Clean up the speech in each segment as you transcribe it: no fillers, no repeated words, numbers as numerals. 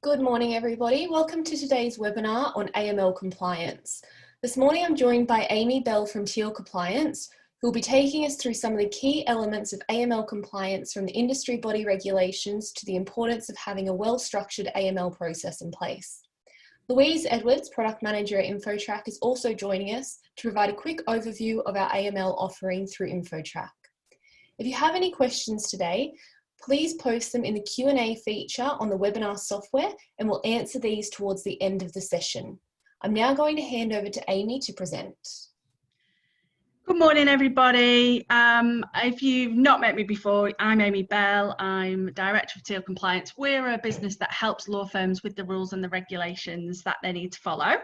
Good morning, everybody. Welcome to today's webinar on AML compliance. This morning, I'm joined by Amy Bell from Teal Compliance, who will be taking us through some of the key elements of AML compliance, from the industry body regulations to the importance of having a well-structured AML process in place. Louise Edwards, Product Manager at InfoTrack, is also joining us to provide a quick overview of our AML offering through InfoTrack. If you have any questions today, please post them in the Q&A feature on the webinar software, and we'll answer these towards the end of the session. I'm now going to hand over to Amy to present. Good morning, everybody. If you've not met me before, I'm Amy Bell. I'm Director of Teal Compliance. We're a business that helps law firms with the rules and the regulations that they need to follow.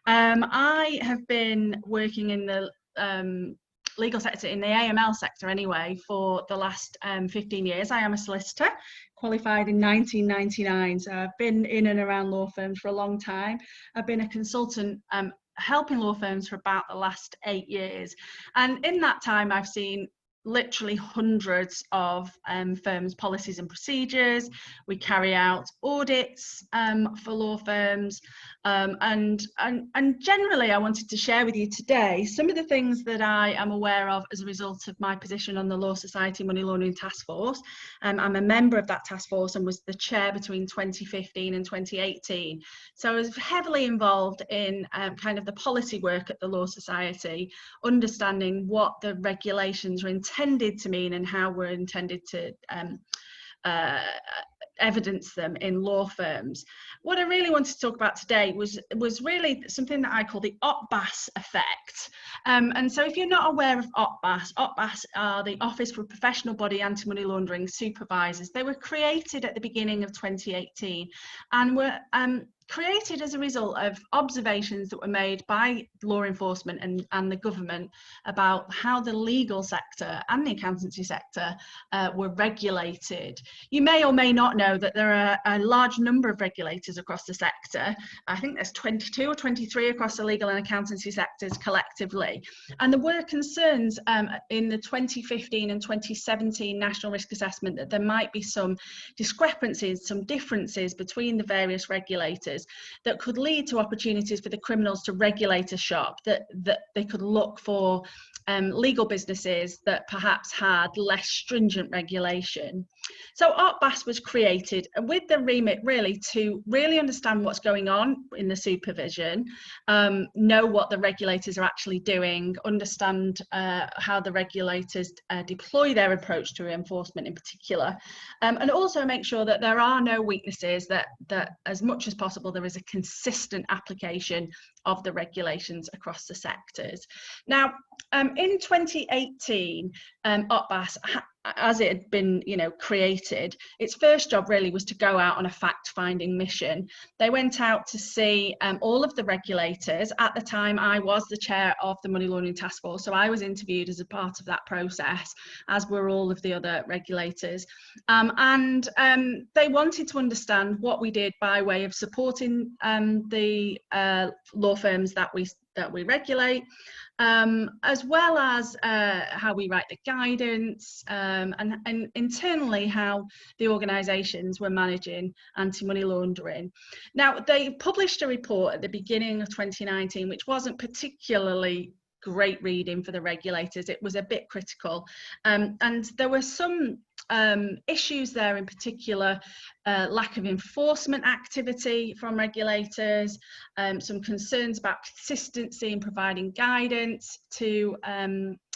I have been working in the legal sector, in the AML sector anyway, for the last 15 years. I am a solicitor, qualified in 1999, so I've been in and around law firms for a long time. I've been a consultant helping law firms for about the last 8 years, and in that time I've seen literally hundreds of firms' policies and procedures. We carry out audits for law firms, and generally I wanted to share with you today some of the things that I am aware of as a result of my position on the Law Society Money Laundering Task Force. I'm a member of that task force and was the chair between 2015 and 2018. So I was heavily involved in kind of the policy work at the Law Society, understanding what the regulations are intended to mean and how we're intended to evidence them in law firms. What I really wanted to talk about today was really something that I call the OPBAS effect. And so if you're not aware of OPBAS are the Office for Professional Body Anti-Money Laundering Supervisors. They were created at the beginning of 2018 and were created as a result of observations that were made by law enforcement and the government about how the legal sector and the accountancy sector were regulated. You may or may not know that there are a large number of regulators across the sector. I think there's 22 or 23 across the legal and accountancy sectors collectively. And there were concerns in the 2015 and 2017 National Risk Assessment that there might be some discrepancies, some differences between the various regulators that could lead to opportunities for the criminals to regulate a shop, that they could look for legal businesses that perhaps had less stringent regulation. So OPBAS was created with the remit really to really understand what's going on in the supervision, know what the regulators are actually doing, understand how the regulators deploy their approach to enforcement in particular, and also make sure that there are no weaknesses, that as much as possible there is a consistent application of the regulations across the sectors. Now, in 2018, OPBAS, as it had been, created, its first job really was to go out on a fact-finding mission. They went out to see all of the regulators. At the time, I was the chair of the Money Laundering Task Force, so I was interviewed as a part of that process, as were all of the other regulators. And they wanted to understand what we did by way of supporting the law firms that we regulate, as well as how we write the guidance, and internally how the organisations were managing anti-money laundering. Now, they published a report at the beginning of 2019, which wasn't particularly great reading for the regulators. It was a bit critical, and there were some issues there, in particular lack of enforcement activity from regulators, some concerns about consistency in providing guidance to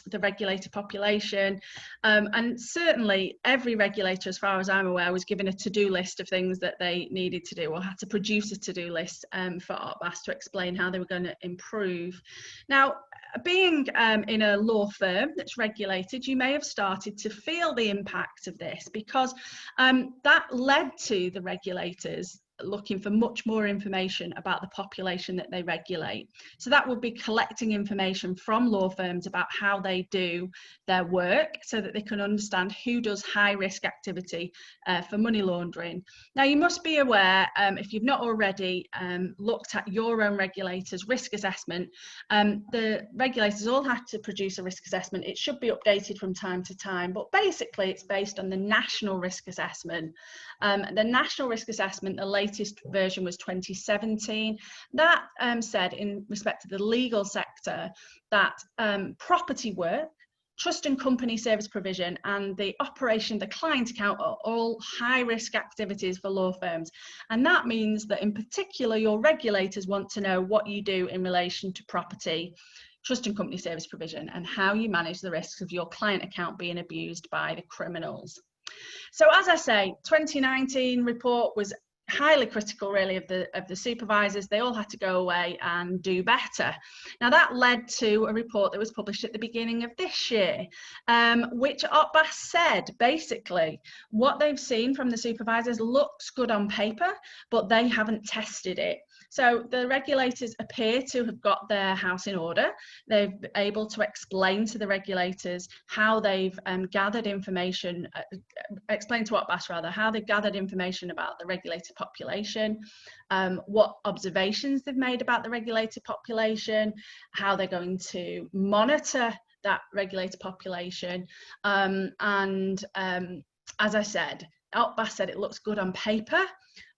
the regulated population, and certainly every regulator, as far as I'm aware, was given a to-do list of things that they needed to do, or had to produce a to-do list for OPBAS to explain how they were going to improve. Now, being in a law firm that's regulated, you may have started to feel the impact of this, because that led to the regulators looking for much more information about the population that they regulate. So that would be collecting information from law firms about how they do their work, so that they can understand who does high risk activity for money laundering. Now, you must be aware, if you've not already looked at your own regulator's risk assessment, the regulators all have to produce a risk assessment. It should be updated from time to time, but basically it's based on the national risk assessment. The national risk assessment, the latest latest version was 2017. That said, in respect to the legal sector, that property work, trust and company service provision, and the operation of the client account are all high-risk activities for law firms. And that means that in particular, your regulators want to know what you do in relation to property, trust and company service provision, and how you manage the risks of your client account being abused by the criminals. So as I say, 2019 report was highly critical really of the supervisors. They all had to go away and do better. Now that led to a report that was published at the beginning of this year, which OPBAS said basically what they've seen from the supervisors looks good on paper, but they haven't tested it. So the regulators appear to have got their house in order. They've been able to explain to the regulators how they've gathered information, explain to OPBAS rather, how they've gathered information about the regulated population, what observations they've made about the regulated population, how they're going to monitor that regulated population. As I said, OPBAS said it looks good on paper,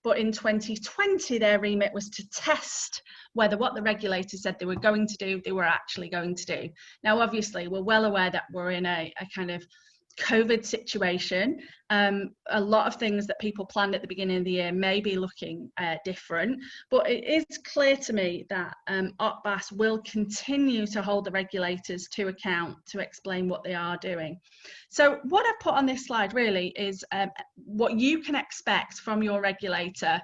but in 2020 their remit was to test whether what the regulators said they were going to do, they were actually going to do. Now obviously we're well aware that we're in a kind of COVID situation. A lot of things that people planned at the beginning of the year may be looking different, but it is clear to me that OPBAS will continue to hold the regulators to account to explain what they are doing. So what I've put on this slide really is what you can expect from your regulator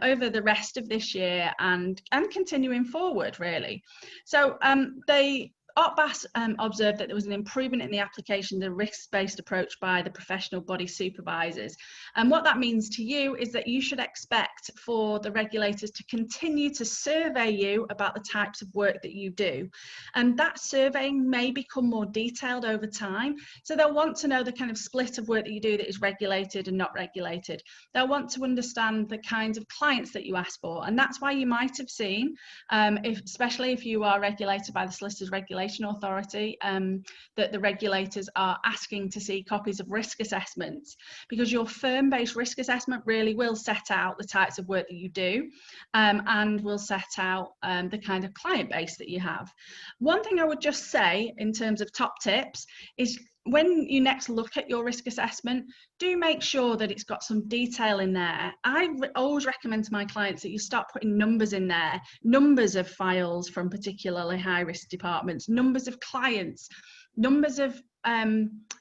over the rest of this year and continuing forward really. So OPBAS observed that there was an improvement in the application of the risk-based approach by the professional body supervisors. And what that means to you is that you should expect for the regulators to continue to survey you about the types of work that you do. And that surveying may become more detailed over time. So they'll want to know the kind of split of work that you do that is regulated and not regulated. They'll want to understand the kinds of clients that you ask for. And that's why you might have seen, especially if you are regulated by the Solicitors Regulation Authority, that the regulators are asking to see copies of risk assessments, because your firm-based risk assessment really will set out the types of work that you do and will set out the kind of client base that you have. One thing I would just say in terms of top tips is when you next look at your risk assessment, do make sure that it's got some detail in there. I always recommend to my clients that you start putting numbers in there, numbers of files from particularly high risk departments, numbers of clients, numbers of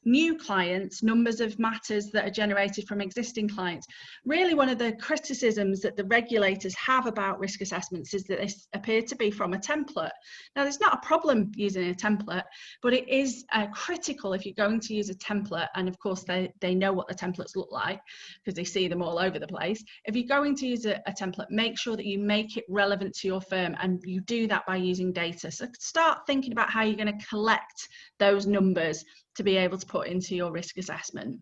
new clients, numbers of matters that are generated from existing clients. Really, one of the criticisms that the regulators have about risk assessments is that they appear to be from a template. Now, there's not a problem using a template, but it is critical if you're going to use a template, and of course they know what the templates look like because they see them all over the place. If you're going to use a template, make sure that you make it relevant to your firm, and you do that by using data. So start thinking about how you're going to collect those numbers to be able to put into your risk assessment.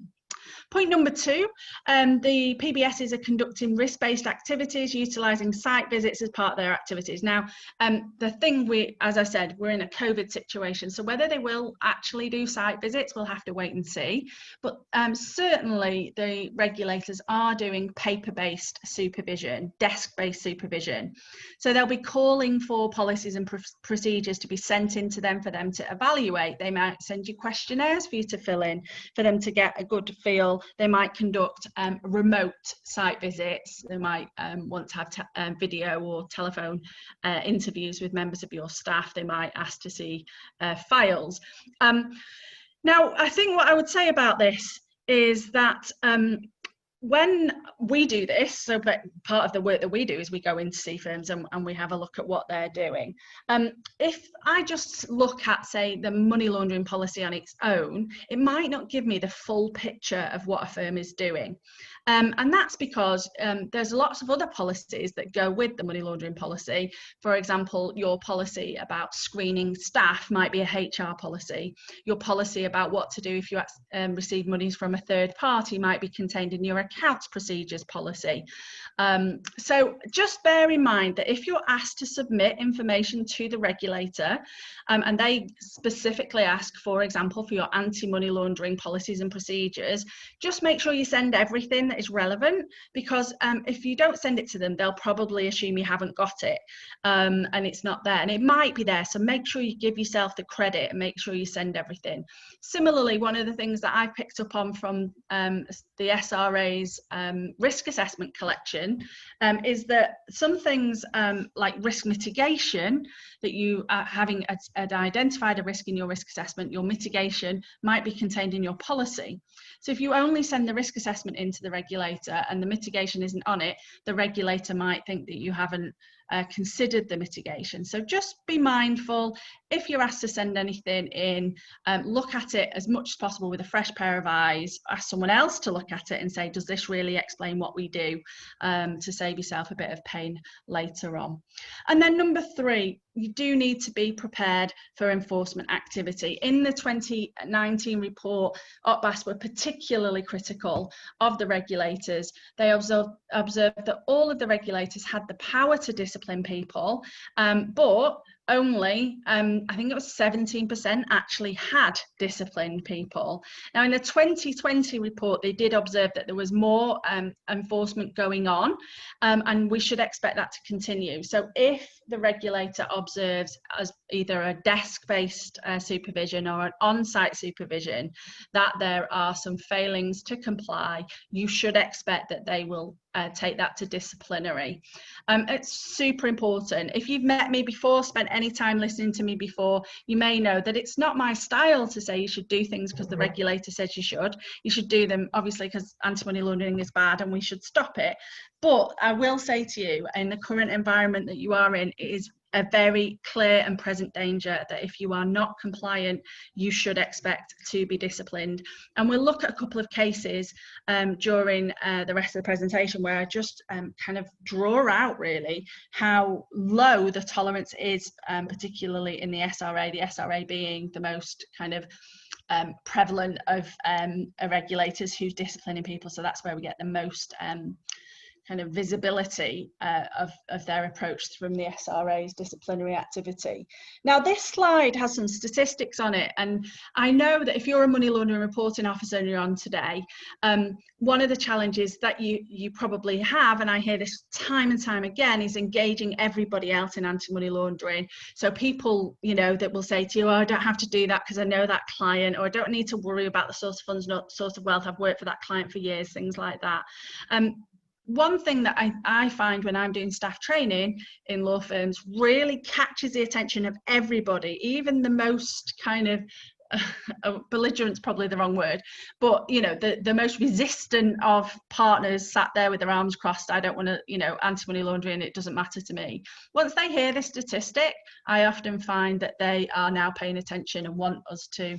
Point number 2, the PBSs are conducting risk-based activities, utilising site visits as part of their activities. Now, the thing as I said, we're in a COVID situation, so whether they will actually do site visits, we'll have to wait and see. But certainly the regulators are doing paper-based supervision, desk-based supervision. So they'll be calling for policies and procedures to be sent into them for them to evaluate. They might send you questionnaires for you to fill in, for them to get a good feel. They might conduct remote site visits. They might want to have video or telephone interviews with members of your staff. They might ask to see files. Now, I think what I would say about this is that when we do this, so part of the work that we do is we go in to see firms and we have a look at what they're doing. If I just look at, say, the money laundering policy on its own, it might not give me the full picture of what a firm is doing. And that's because there's lots of other policies that go with the money laundering policy. For example, your policy about screening staff might be a HR policy. Your policy about what to do if you receive monies from a third party might be contained in your accounts procedures policy. So just bear in mind that if you're asked to submit information to the regulator, and they specifically ask, for example, for your anti-money laundering policies and procedures, just make sure you send everything that is relevant, because if you don't send it to them, they'll probably assume you haven't got it, and it's not there, and it might be there. So make sure you give yourself the credit and make sure you send everything. Similarly, one of the things that I picked up on from the SRA's risk assessment collection is that some things like risk mitigation, that you having identified a risk in your risk assessment, your mitigation might be contained in your policy. So if you only send the risk assessment into the regulator and the mitigation isn't on it, the regulator might think that you haven't considered the mitigation. So just be mindful, if you're asked to send anything in, look at it as much as possible with a fresh pair of eyes, ask someone else to look at it and say, does this really explain what we do, to save yourself a bit of pain later on. And then number 3, you do need to be prepared for enforcement activity. In the 2019 report, OPBAS were particularly critical of the regulators. They observed that all of the regulators had the power to discipline people, but only, I think it was 17% actually had disciplined people. Now, in the 2020 report, they did observe that there was more enforcement going on, and we should expect that to continue. So if the regulator observes as either a desk-based supervision or an on-site supervision that there are some failings to comply, you should expect that they will take that to disciplinary. It's super important. If you've met me before, spent any time listening to me before, you may know that it's not my style to say you should do things because the regulator says you should. You should do them, obviously, because anti-money laundering is bad and we should stop it. But I will say to you, in the current environment that you are in, it is a very clear and present danger that if you are not compliant, you should expect to be disciplined. And we'll look at a couple of cases during the rest of the presentation where I just kind of draw out really how low the tolerance is, particularly in the SRA being the most kind of prevalent of regulators who's disciplining people. So that's where we get the most kind of visibility of their approach from the SRA's disciplinary activity. Now, this slide has some statistics on it, and I know that if you're a money laundering reporting officer and you're on today, one of the challenges that you probably have, and I hear this time and time again, is engaging everybody else in anti-money laundering. So people, you know, that will say to you, oh, I don't have to do that because I know that client, or I don't need to worry about the source of funds, not source of wealth, I've worked for that client for years, things like that. One thing that I find when I'm doing staff training in law firms really catches the attention of everybody, even the most kind of belligerent's probably the wrong word, but you know, the most resistant of partners sat there with their arms crossed. I don't want to, you know, anti-money laundering, it doesn't matter to me. Once they hear this statistic, I often find that they are now paying attention and want us to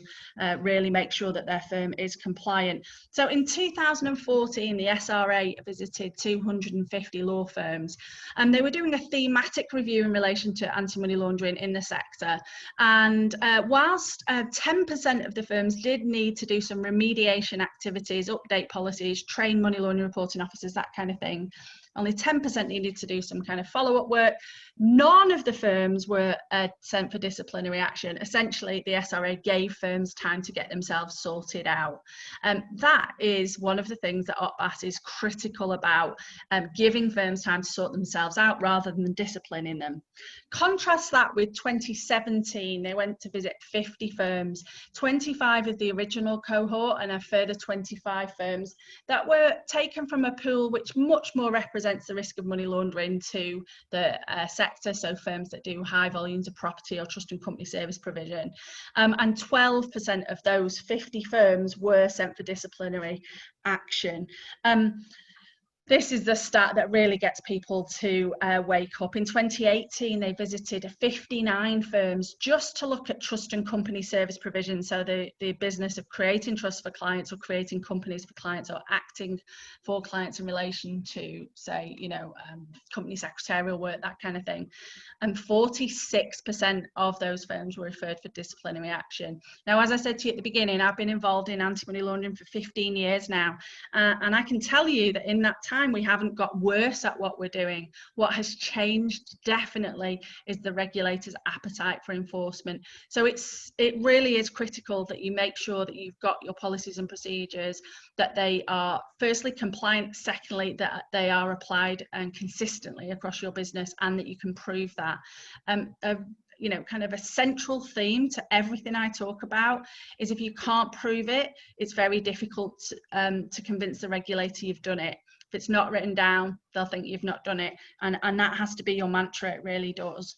really make sure that their firm is compliant. So in 2014, the SRA visited 250 law firms, and they were doing a thematic review in relation to anti-money laundering in the sector. And whilst 10% of the firms did need to do some remediation activities, update policies, train money laundering reporting officers, that kind of thing, only 10% needed to do some kind of follow-up work. None of the firms were sent for disciplinary action. Essentially, the SRA gave firms time to get themselves sorted out. That is one of the things that OPBAS is critical about, giving firms time to sort themselves out rather than disciplining them. Contrast that with 2017, they went to visit 50 firms, 25 of the original cohort and a further 25 firms that were taken from a pool which much more represents the risk of money laundering to the sector, so firms that do high volumes of property or trust and company service provision. And 12% of those 50 firms were sent for disciplinary action. This is the stat that really gets people to wake up. In 2018, they visited 59 firms just to look at trust and company service provision. So the business of creating trust for clients, or creating companies for clients, or acting for clients in relation to, say, company secretarial work, that kind of thing. And 46% of those firms were referred for disciplinary action. Now, as I said to you at the beginning, I've been involved in anti-money laundering for 15 years now. And I can tell you that in that time, we haven't got worse at what we're doing. What has changed definitely is the regulator's appetite for enforcement. So it really is critical that you make sure that you've got your policies and procedures, that they are firstly compliant, secondly that they are applied and consistently across your business, and that you can prove that. Kind of a central theme to everything I talk about is, if you can't prove it, it's very difficult to convince the regulator you've done it. If it's not written down, they'll think you've not done it. And that has to be your mantra, it really does.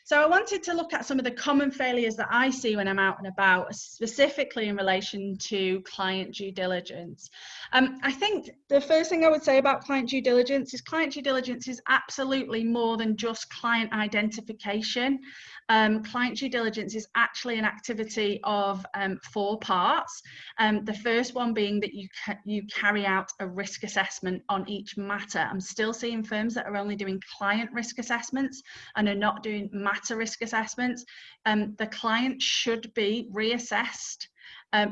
So I wanted to look at some of the common failures that I see when I'm out and about, specifically in relation to client due diligence. I think the first thing I would say about client due diligence is absolutely more than just client identification. Client due diligence is actually an activity of 4 parts. The first one being that you carry out a risk assessment on each matter. I'm still seeing firms that are only doing client risk assessments and are not doing matter risk assessments. The client should be reassessed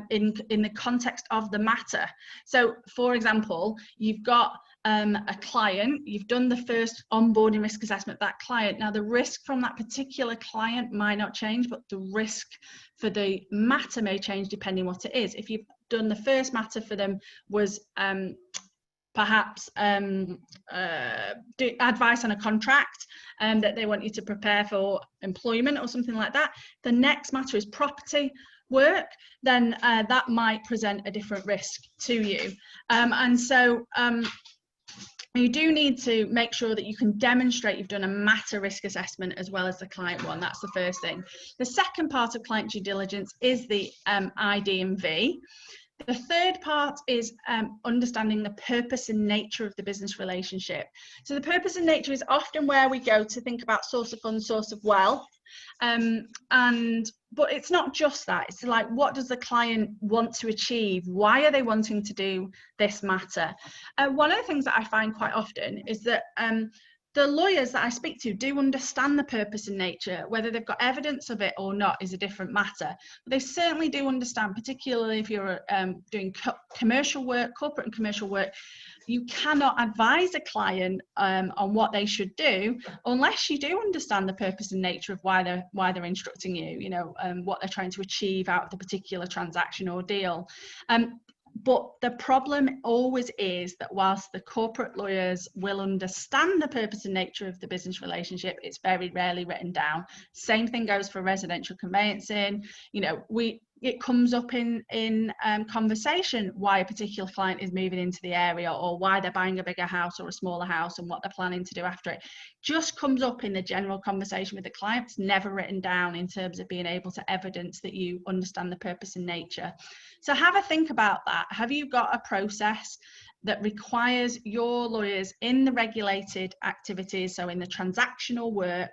in the context of the matter. So, for example, you've got a client, you've done the first onboarding risk assessment of that client. Now, the risk from that particular client might not change, but the risk for the matter may change depending what it is. If you've done the first matter for them was perhaps advice on a contract that they want you to prepare for employment or something like that, the next matter is property work, then that might present a different risk to you. And so you do need to make sure that you can demonstrate you've done a matter risk assessment as well as the client one. That's the first thing. The second part of client due diligence is the ID and V. The third part is understanding the purpose and nature of the business relationship. So the purpose and nature is often where we go to think about source of funds, source of wealth. But it's not just that. It's like, what does the client want to achieve? Why are they wanting to do this matter? One of the things that I find quite often is that the lawyers that I speak to do understand the purpose and nature. Whether they've got evidence of it or not is a different matter. But they certainly do understand, particularly if you're doing commercial work, corporate and commercial work. You cannot advise a client on what they should do unless you do understand the purpose and nature of why they're instructing you, what they're trying to achieve out of the particular transaction or deal. But the problem always is that whilst the corporate lawyers will understand the purpose and nature of the business relationship, it's very rarely written down. Same thing goes for residential conveyancing. It comes up in conversation why a particular client is moving into the area, or why they're buying a bigger house or a smaller house, and what they're planning to do after it. Just comes up in the general conversation with the client. It's never written down in terms of being able to evidence that you understand the purpose and nature. So have a think about that. Have you got a process that requires your lawyers in the regulated activities, so in the transactional work,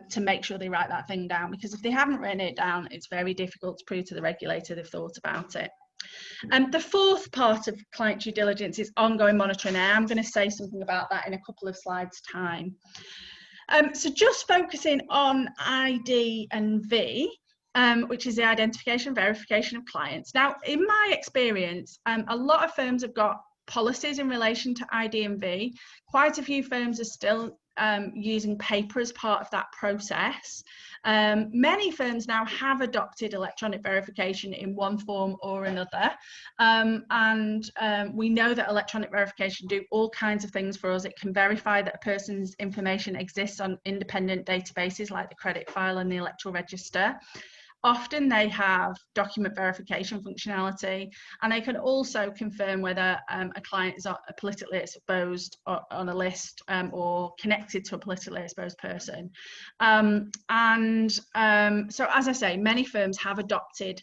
to make sure they write that thing down? Because if they haven't written it down, it's very difficult to prove to the regulator they've thought about it. The fourth part of client due diligence is ongoing monitoring. And I'm going to say something about that in a couple of slides' time. So just focusing on ID and V, which is the identification and verification of clients. Now, in my experience, a lot of firms have got policies in relation to ID and V. Quite a few firms are still using paper as part of that process. Many firms now have adopted electronic verification in one form or another. We know that electronic verification do all kinds of things for us. It can verify that a person's information exists on independent databases like the credit file and the electoral register. Often they have document verification functionality, and they can also confirm whether a client is politically exposed on a list or connected to a politically exposed person. So as I say, many firms have adopted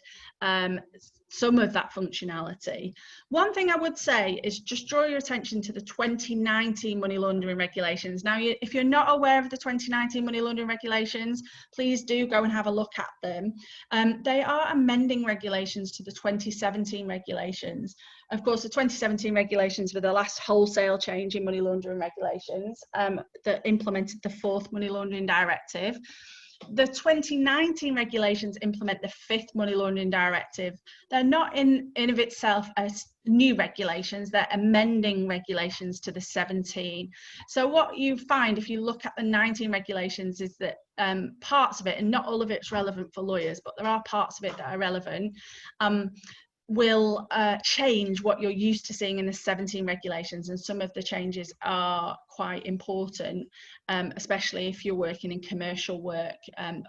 some of that functionality. One thing I would say is just draw your attention to the 2019 money laundering regulations. Now, if you're not aware of the 2019 money laundering regulations, please do go and have a look at them. They are amending regulations to the 2017 regulations. Of course, the 2017 regulations were the last wholesale change in money laundering regulations that implemented the 4th money laundering directive. The 2019 regulations implement the 5th money laundering directive. They're not in of itself as new regulations, they're amending regulations to the 17. So what you find if you look at the 19 regulations is that parts of it, and not all of it's relevant for lawyers, but there are parts of it that are relevant, will change what you're used to seeing in the 17 regulations, and some of the changes are quite important, especially if you're working in commercial work,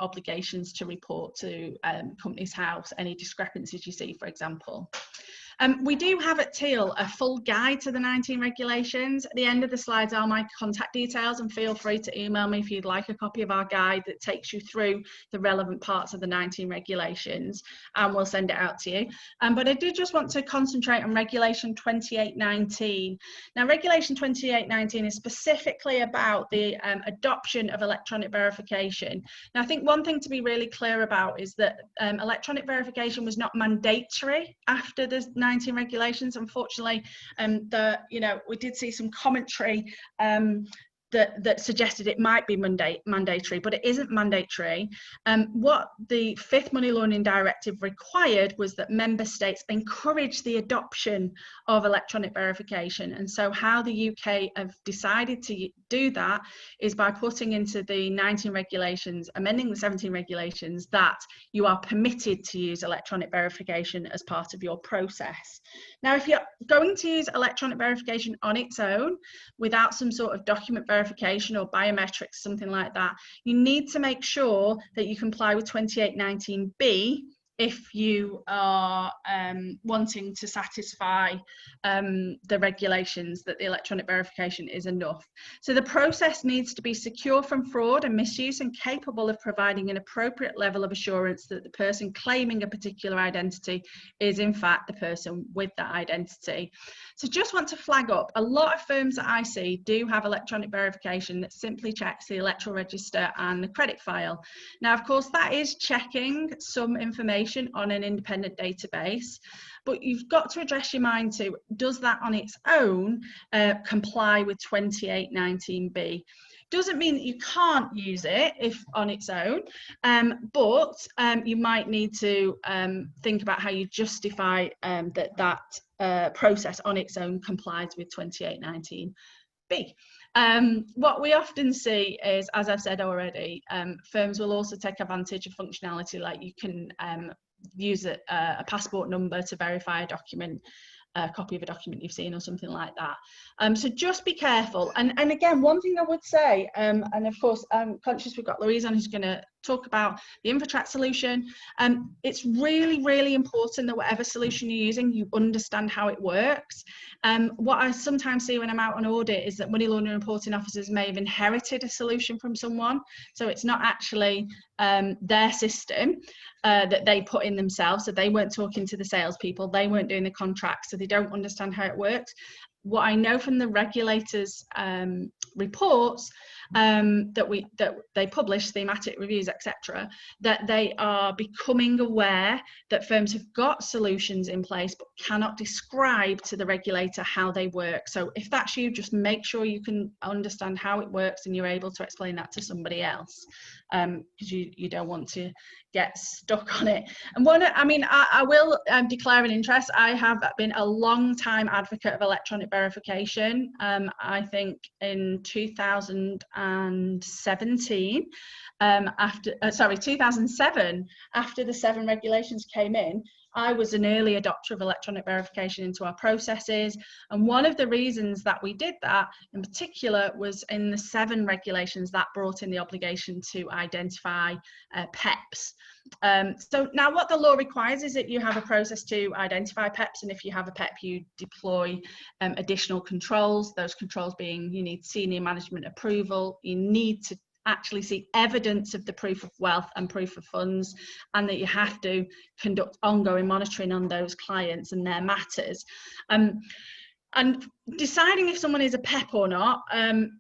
obligations to report to Companies House any discrepancies you see, for example. We do have at Teal a full guide to the 19 regulations. At the end of the slides are my contact details, and feel free to email me if you'd like a copy of our guide that takes you through the relevant parts of the 19 regulations, and we'll send it out to you. But I do just want to concentrate on Regulation 2819. Now, Regulation 2819 is specifically about the adoption of electronic verification. Now, I think one thing to be really clear about is that electronic verification was not mandatory after the 19 regulations. Unfortunately, we did see some commentary that suggested it might be mandatory, but it isn't mandatory. What the 5th Money Laundering Directive required was that member states encourage the adoption of electronic verification. And so how the UK have decided to do that is by putting into the 19 regulations, amending the 17 regulations, that you are permitted to use electronic verification as part of your process. Now, if you're going to use electronic verification on its own without some sort of document verification or biometrics, something like that, you need to make sure that you comply with 2819B if you are wanting to satisfy the regulations that the electronic verification is enough. So the process needs to be secure from fraud and misuse and capable of providing an appropriate level of assurance that the person claiming a particular identity is in fact the person with that identity. So just want to flag up, a lot of firms that I see do have electronic verification that simply checks the electoral register and the credit file. Now, of course, that is checking some information on an independent database, but you've got to address your mind to, does that on its own comply with 2819B? Doesn't mean that you can't use it if on its own, but you might need to think about how you justify that process on its own complies with 2819B. What we often see is, as I've said already, firms will also take advantage of functionality like you can use a passport number to verify a document, a copy of a document you've seen or something like that. So just be careful. And again, one thing I would say, and of course I'm conscious we've got Louise on who's going to talk about the InfoTrack solution. It's really, really important that whatever solution you're using, you understand how it works. What I sometimes see when I'm out on audit is that money laundering reporting officers may have inherited a solution from someone. So it's not actually their system that they put in themselves. So they weren't talking to the salespeople, they weren't doing the contracts, so they don't understand how it works. What I know from the regulators' reports that they publish, thematic reviews, etc., that they are becoming aware that firms have got solutions in place but cannot describe to the regulator how they work. So if that's you, just make sure you can understand how it works and you're able to explain that to somebody else, because you don't want to get stuck on it. And I will declare an interest. I have been a long time advocate of electronic verification. I think in 2017, 2007, after the 7 regulations came in, I was an early adopter of electronic verification into our processes. And one of the reasons that we did that in particular was in the 7 regulations that brought in the obligation to identify PEPs. So now what the law requires is that you have a process to identify PEPs, and if you have a PEP, you deploy additional controls. Those controls being, you need senior management approval, you need to actually see evidence of the proof of wealth and proof of funds, and that you have to conduct ongoing monitoring on those clients and their matters. And deciding if someone is a PEP or not,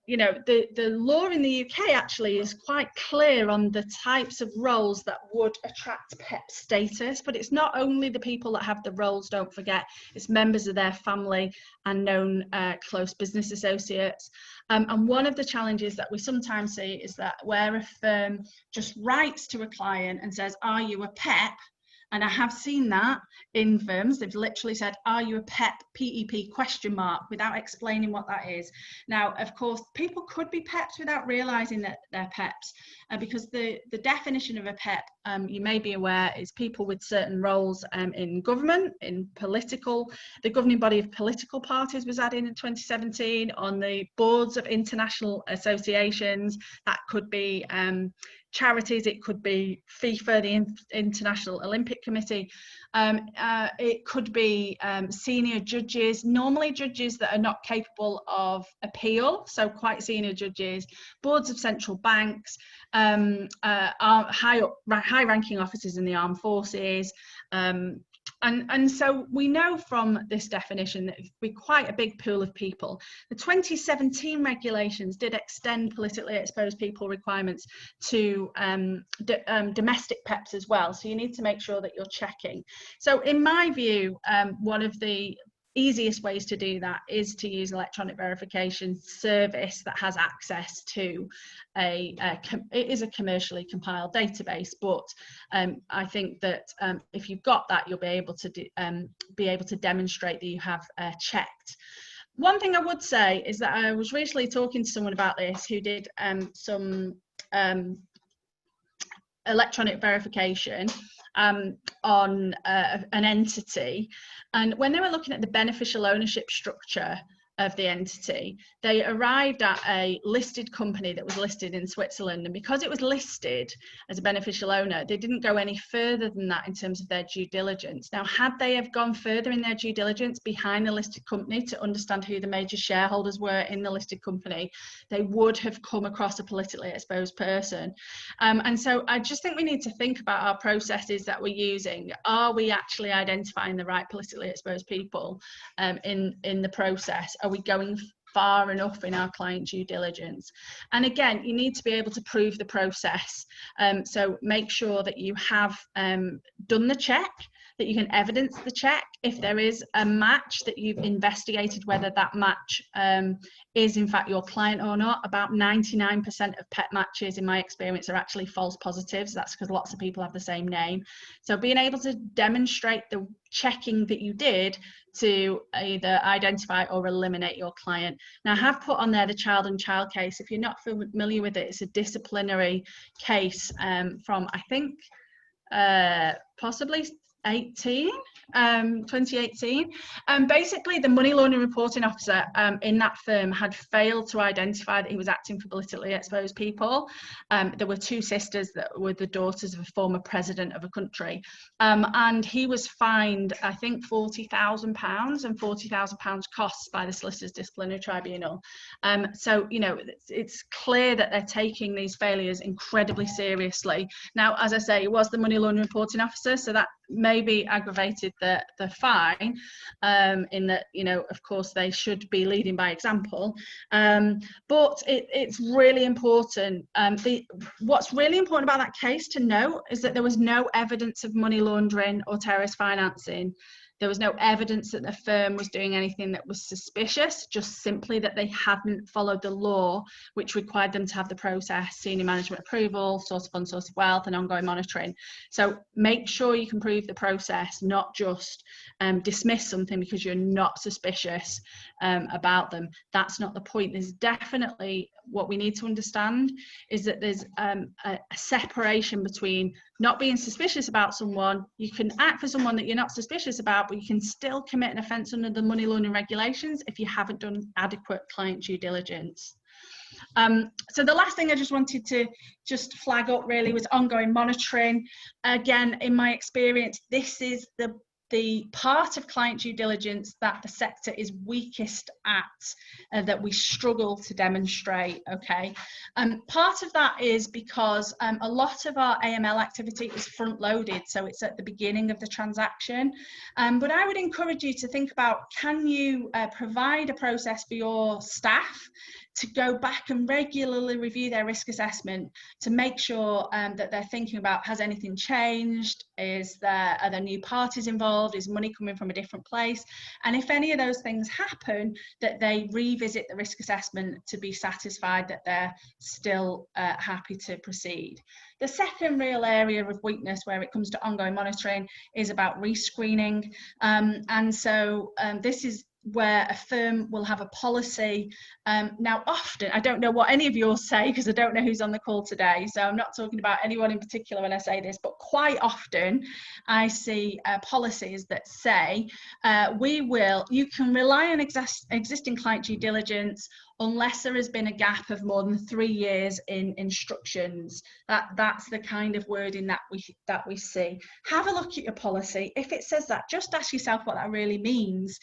you know, the law in the UK actually is quite clear on the types of roles that would attract PEP status, but it's not only the people that have the roles, don't forget, it's members of their family and known close business associates. And one of the challenges that we sometimes see is that where a firm just writes to a client and says, are you a PEP? And I have seen that in firms. They've literally said, are you a PEP, P-E-P, question mark, without explaining what that is. Now, of course, people could be PEPs without realising that they're PEPs, because the definition of a PEP, you may be aware, is people with certain roles in government, in political. The governing body of political parties was added in 2017, on the boards of international associations. That could be charities, it could be FIFA, the International Olympic Committee, it could be senior judges, normally judges that are not capable of appeal, so quite senior judges, boards of central banks, high-ranking officers in the armed forces, and so we know from this definition that it would be quite a big pool of people. The 2017 regulations did extend politically exposed people requirements to domestic PEPs as well. So you need to make sure that you're checking. So in my view, one of the easiest ways to do that is to use electronic verification service that has access to it is a commercially compiled database, but I think that if you've got that, you'll be able to demonstrate that you have checked. One thing I would say is that I was recently talking to someone about this who did some electronic verification on an entity, and when they were looking at the beneficial ownership structure of the entity, they arrived at a listed company that was listed in Switzerland, and because it was listed as a beneficial owner, they didn't go any further than that in terms of their due diligence. Now, had they have gone further in their due diligence behind the listed company to understand who the major shareholders were in the listed company, they would have come across a politically exposed person. And so I just think we need to think about our processes that we're using. Are we actually identifying the right politically exposed people in the process? Are we going far enough in our client due diligence? And again, you need to be able to prove the process. So make sure that you have done the check, that you can evidence the check. If there is a match, that you've investigated whether that match is in fact your client or not. About 99% of PEP matches, in my experience, are actually false positives. That's because lots of people have the same name. So being able to demonstrate the checking that you did to either identify or eliminate your client. Now, I have put on there the child and child case. If you're not familiar with it, it's a disciplinary case from, I think, possibly 2018. Basically, the money laundering reporting officer in that firm had failed to identify that he was acting for politically exposed people. There were two sisters that were the daughters of a former president of a country, and he was fined, I think, £40,000 and £40,000 costs by the Solicitors Disciplinary Tribunal. So, you know, it's clear that they're taking these failures incredibly seriously. Now, as I say, it was the money laundering reporting officer, so that maybe aggravated the fine, in that, you know, of course they should be leading by example, but it's really important. What's really important about that case to note is that there was no evidence of money laundering or terrorist financing. There was no evidence that the firm was doing anything that was suspicious, just simply that they hadn't followed the law, which required them to have the process, senior management approval, source of funds, source of wealth, and ongoing monitoring. So make sure you can prove the process, not just dismiss something because you're not suspicious about them. That's not the point. There's definitely, what we need to understand is that there's a separation between not being suspicious about someone. You can act for someone that you're not suspicious about, but you can still commit an offence under the money laundering regulations if you haven't done adequate client due diligence. So the last thing I just wanted to flag up really was ongoing monitoring. Again, in my experience, this is the the part of client due diligence that the sector is weakest at, that we struggle to demonstrate, okay? Part of that is because a lot of our AML activity is front-loaded, so it's at the beginning of the transaction. But I would encourage you to think about, can you provide a process for your staff to go back and regularly review their risk assessment to make sure that they're thinking about, has anything changed? Are there new parties involved? Is money coming from a different place? And if any of those things happen, that they revisit the risk assessment to be satisfied that they're still happy to proceed. The second real area of weakness where it comes to ongoing monitoring is about rescreening. And so this is where a firm will have a policy. Now, often, I don't know what any of you will say because I don't know who's on the call today, so I'm not talking about anyone in particular when I say this, but quite often I see policies that say, you can rely on existing client due diligence unless there has been a gap of more than 3 years in instructions. That's the kind of wording that we see. Have a look at your policy. If it says that, just ask yourself what that really means.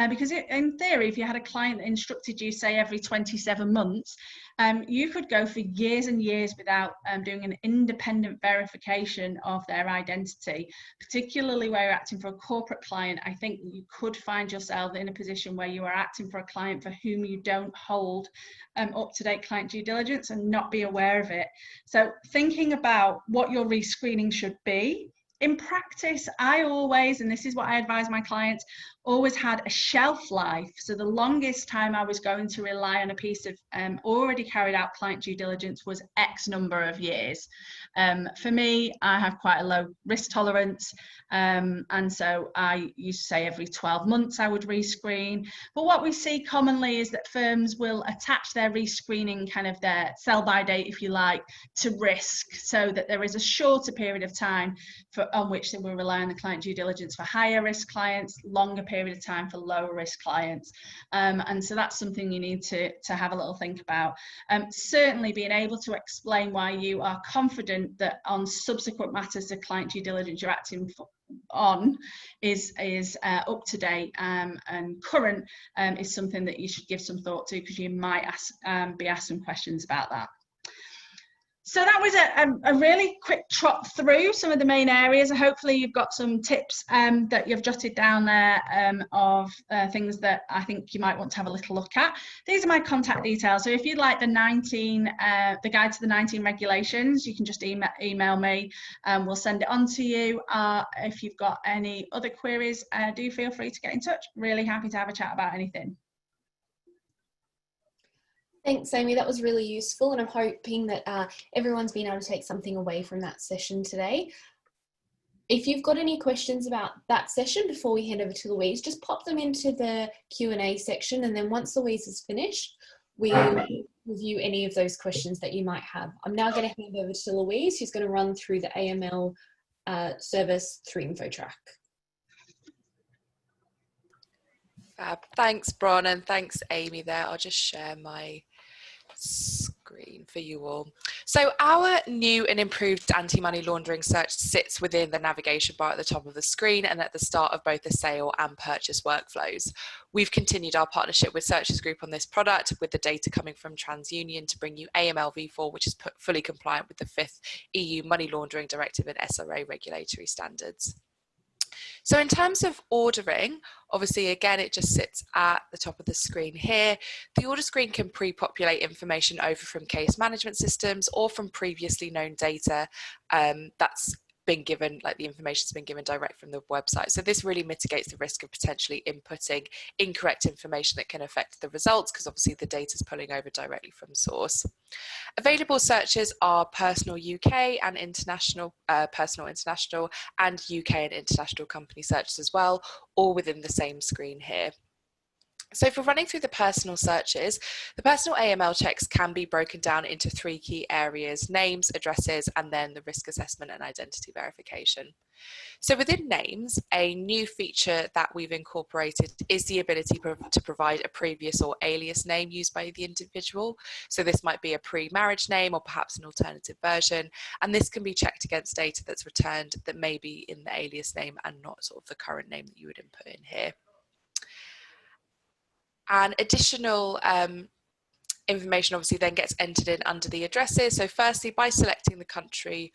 Because in theory, if you had a client that instructed you, say, every 27 months, you could go for years and years without doing an independent verification of their identity. Particularly where you're acting for a corporate client, I think you could find yourself in a position where you are acting for a client for whom you don't hold up-to-date client due diligence and not be aware of it. So thinking about what your rescreening should be. In practice, I always, and this is what I advise my clients, always had a shelf life. So the longest time I was going to rely on a piece of already carried out client due diligence was X number of years. For me, I have quite a low risk tolerance. And so I used to say every 12 months I would rescreen. But what we see commonly is that firms will attach their rescreening, kind of their sell-by date, if you like, to risk, so that there is a shorter period of time on which they will rely on the client due diligence for higher risk clients, longer period of time for lower risk clients. And so that's something you need to have a little think about. Certainly being able to explain why you are confident that on subsequent matters the client due diligence you're acting on is up to date and current is something that you should give some thought to, because you might be asked some questions about that. So that was a really quick trot through some of the main areas. Hopefully you've got some tips that you've jotted down there of things that I think you might want to have a little look at. These are my contact details. So if you'd like the guide to the 19 regulations, you can just email me and we'll send it on to you. If you've got any other queries, do feel free to get in touch. Really happy to have a chat about anything. Thanks, Amy. That was really useful, and I'm hoping that everyone's been able to take something away from that session today. If you've got any questions about that session before we hand over to Louise, just pop them into the Q&A section, and then once Louise is finished, we'll review any of those questions that you might have. I'm now going to hand over to Louise, who's going to run through the AML service through InfoTrack. Fab. Thanks, Bron, and thanks, Amy, there. I'll just share my screen for you all. So our new and improved anti-money laundering search sits within the navigation bar at the top of the screen and at the start of both the sale and purchase workflows. We've continued our partnership with Searches Group on this product, with the data coming from TransUnion to bring you AML v4, which is fully compliant with the 5th EU Money Laundering Directive and SRA regulatory standards. So in terms of ordering, obviously, again, it just sits at the top of the screen here. The order screen can pre-populate information over from case management systems or from previously known data that's been given, like the information's been given direct from the website. So this really mitigates the risk of potentially inputting incorrect information that can affect the results, because obviously the data is pulling over directly from source. Available searches are personal UK and international, personal international, and UK and international company searches as well, all within the same screen here. So for running through the personal searches, the personal AML checks can be broken down into 3 key areas: names, addresses, and then the risk assessment and identity verification. So within names, a new feature that we've incorporated is the ability to provide a previous or alias name used by the individual. So this might be a pre-marriage name or perhaps an alternative version, and this can be checked against data that's returned that may be in the alias name and not sort of the current name that you would input in here. And additional information obviously then gets entered in under the addresses. So firstly, by selecting the country,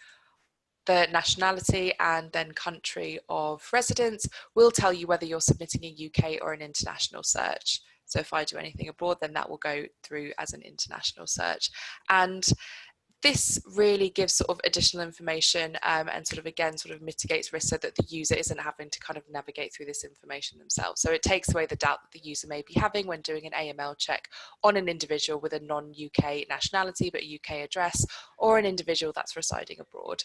the nationality and then country of residence, will tell you whether you're submitting a UK or an international search. So if I do anything abroad, then that will go through as an international search. And this really gives sort of additional information and sort of again sort of mitigates risk so that the user isn't having to kind of navigate through this information themselves. So it takes away the doubt that the user may be having when doing an AML check on an individual with a non-UK nationality but a UK address, or an individual that's residing abroad.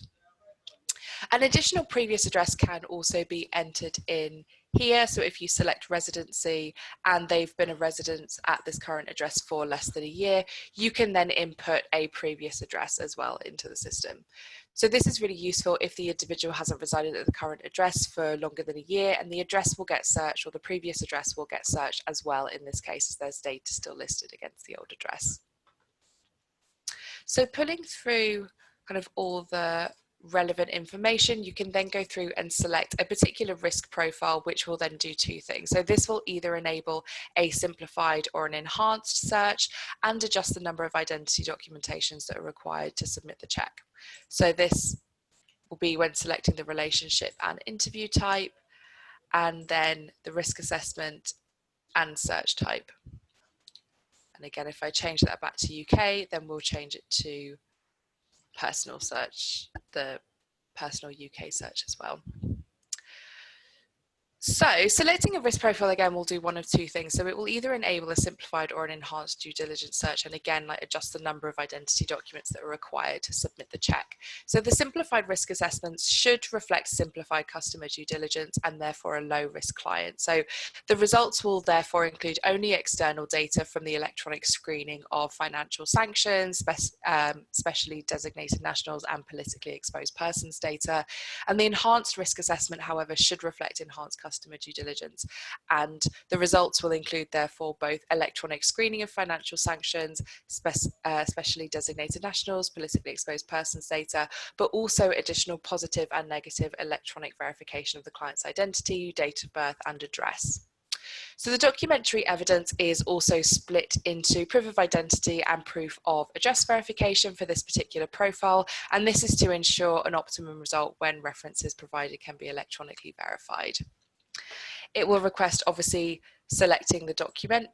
An additional previous address can also be entered in here. So if you select residency and they've been a resident at this current address for less than a year, you can then input a previous address as well into the system. So this is really useful if the individual hasn't resided at the current address for longer than a year, and the address will get searched, or the previous address will get searched as well in this case, as there's data still listed against the old address. So pulling through kind of all the relevant information, you can then go through and select a particular risk profile, which will then do 2 things. So this will either enable a simplified or an enhanced search and adjust the number of identity documentations that are required to submit the check. So this will be when selecting the relationship and interview type, and then the risk assessment and search type. And again, if I change that back to UK, then we'll change it to personal search, the personal UK search as well. So selecting a risk profile again will do one of 2 things. So it will either enable a simplified or an enhanced due diligence search, and again like adjust the number of identity documents that are required to submit the check. So the simplified risk assessments should reflect simplified customer due diligence and therefore a low risk client. So the results will therefore include only external data from the electronic screening of financial sanctions, specially designated nationals and politically exposed persons data. And the enhanced risk assessment, however, should reflect enhanced customer due diligence, and the results will include therefore both electronic screening of financial sanctions, specially designated nationals, politically exposed persons data, but also additional positive and negative electronic verification of the client's identity, date of birth and address. So the documentary evidence is also split into proof of identity and proof of address verification for this particular profile, and this is to ensure an optimum result when references provided can be electronically verified. It will request obviously selecting the document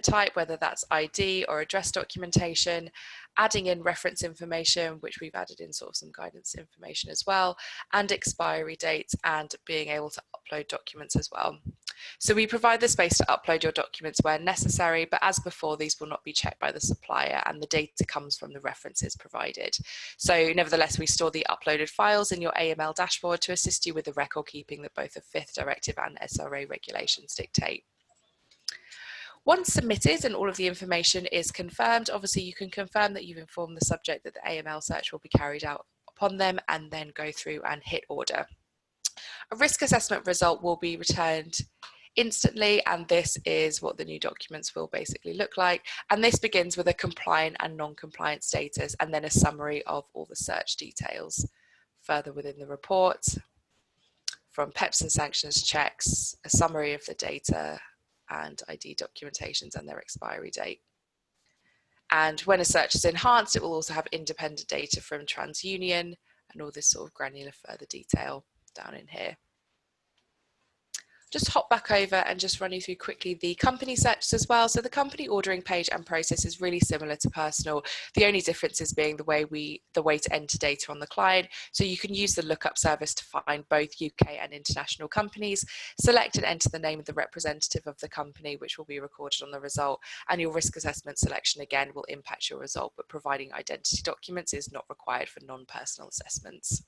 type, whether that's ID or address documentation, adding in reference information, which we've added in sort of some guidance information as well, and expiry dates, and being able to upload documents as well. So we provide the space to upload your documents where necessary, but as before, these will not be checked by the supplier and the data comes from the references provided. So nevertheless, we store the uploaded files in your Aml dashboard to assist you with the record keeping that both the 5th Directive and SRA regulations dictate. Once submitted and all of the information is confirmed, obviously you can confirm that you've informed the subject that the AML search will be carried out upon them, and then go through and hit order. A risk assessment result will be returned instantly, and this is what the new documents will basically look like. And this begins with a compliant and non-compliant status, and then a summary of all the search details. Further within the report, from PEPs and sanctions checks, a summary of the data and ID documentations and their expiry date. And when a search is enhanced, it will also have independent data from TransUnion and all this sort of granular further detail down in here. Just hop back over and just run you through quickly the company searches as well. So the company ordering page and process is really similar to personal. The only difference is being the way to enter data on the client. So you can use the lookup service to find both UK and international companies, select and enter the name of the representative of the company, which will be recorded on the result, and your risk assessment selection again will impact your result, but providing identity documents is not required for non-personal assessments.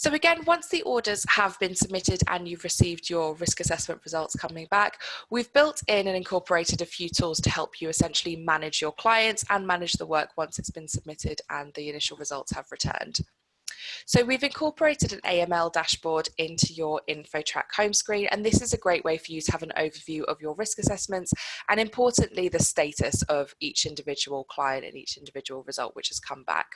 So again, once the orders have been submitted and you've received your risk assessment results coming back, we've built in and incorporated a few tools to help you essentially manage your clients and manage the work once it's been submitted and the initial results have returned. So we've incorporated an Aml dashboard into your InfoTrack home screen, and this is a great way for you to have an overview of your risk assessments and, importantly, the status of each individual client and each individual result which has come back.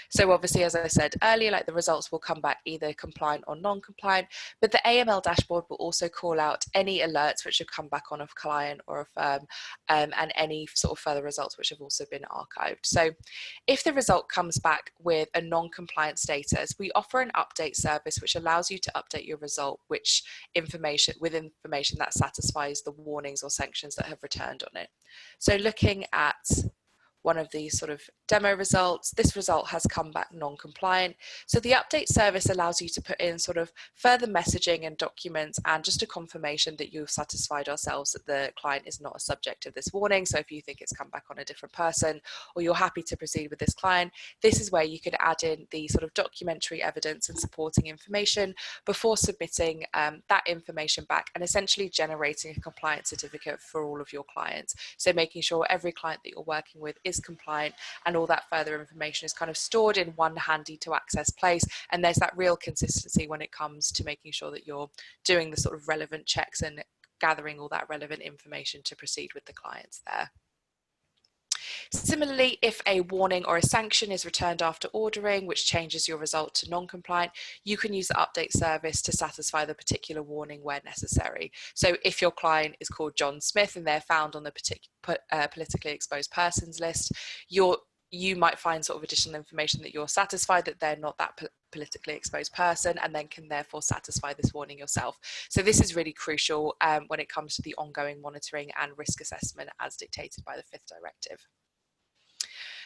So obviously, as I said earlier, like the results will come back either compliant or non-compliant, but the Aml dashboard will also call out any alerts which have come back on a client or a firm, and any sort of further results which have also been archived. So if the result comes back with a non-compliant status, we offer an update service which allows you to update your result with information that satisfies the warnings or sanctions that have returned on it. So looking at one of these sort of demo results, this result has come back non-compliant. So the update service allows you to put in sort of further messaging and documents and just a confirmation that you've satisfied ourselves that the client is not a subject of this warning. So if you think it's come back on a different person or you're happy to proceed with this client, this is where you could add in the sort of documentary evidence and supporting information before submitting that information back and essentially generating a compliance certificate for all of your clients. So making sure every client that you're working with is compliant and all that further information is kind of stored in one handy to access place, and there's that real consistency when it comes to making sure that you're doing the sort of relevant checks and gathering all that relevant information to proceed with the clients there. Similarly, if a warning or a sanction is returned after ordering, which changes your result to non-compliant, you can use the update service to satisfy the particular warning where necessary. So if your client is called John Smith and they're found on the politically exposed persons list, you might find sort of additional information that you're satisfied that they're not that politically exposed person, and then can therefore satisfy this warning yourself. So this is really crucial when it comes to the ongoing monitoring and risk assessment as dictated by the 5th directive.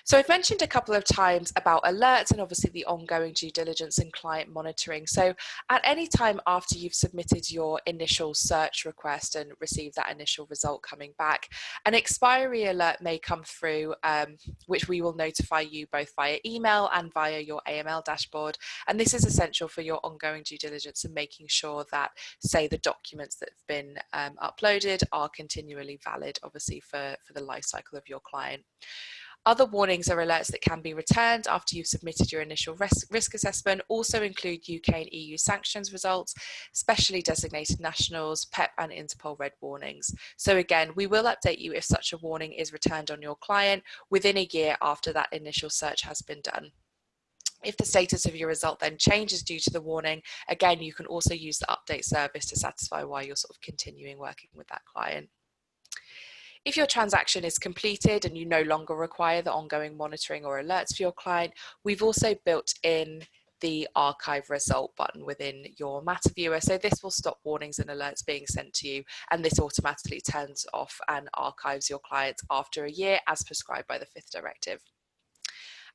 So I've mentioned a couple of times about alerts and obviously the ongoing due diligence and client monitoring. So at any time after you've submitted your initial search request and received that initial result coming back, an expiry alert may come through, which we will notify you both via email and via your Aml dashboard. And this is essential for your ongoing due diligence and making sure that, say, the documents that have been uploaded are continually valid, obviously, for the life cycle of your client. Other warnings or alerts that can be returned after you've submitted your initial risk assessment also include UK and EU sanctions results, specially designated nationals, PEP and Interpol red warnings. So again, we will update you if such a warning is returned on your client within a year after that initial search has been done. If the status of your result then changes due to the warning, again, you can also use the update service to satisfy why you're sort of continuing working with that client. If your transaction is completed and you no longer require the ongoing monitoring or alerts for your client, we've also built in the archive result button within your matter viewer. So this will stop warnings and alerts being sent to you, and this automatically turns off and archives your clients after a year as prescribed by the 5th directive.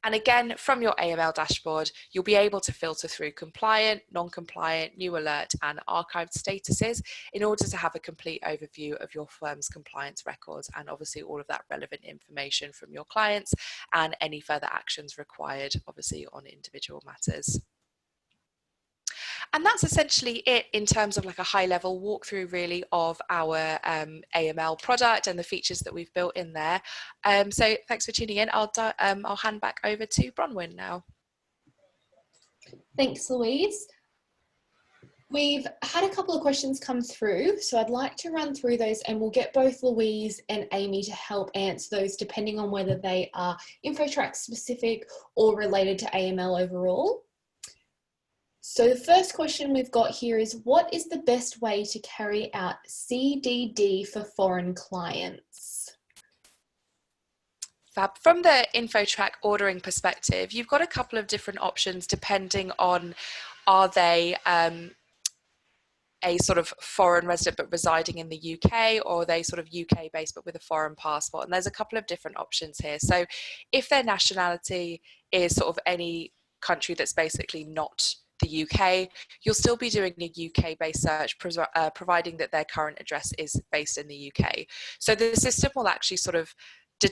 And again, from your Aml dashboard, you'll be able to filter through compliant, non-compliant, new alert and archived statuses in order to have a complete overview of your firm's compliance records and obviously all of that relevant information from your clients and any further actions required, obviously, on individual matters. And that's essentially it in terms of like a high level walkthrough really of our Aml product and the features that we've built in there. So thanks for tuning in. I'll hand back over to Bronwyn now. Thanks, Louise. We've had a couple of questions come through, so I'd like to run through those and we'll get both Louise and Amy to help answer those depending on whether they are InfoTrack specific or related to AML overall. So the first question we've got here is, what is the best way to carry out CDD for foreign clients? Fab. From the InfoTrack ordering perspective, you've got a couple of different options depending on, are they a sort of foreign resident but residing in the UK, or are they sort of UK based but with a foreign passport? And there's a couple of different options here. So if their nationality is sort of any country that's basically not the UK, you'll still be doing a UK-based search, providing that their current address is based in the UK. So the system will actually sort of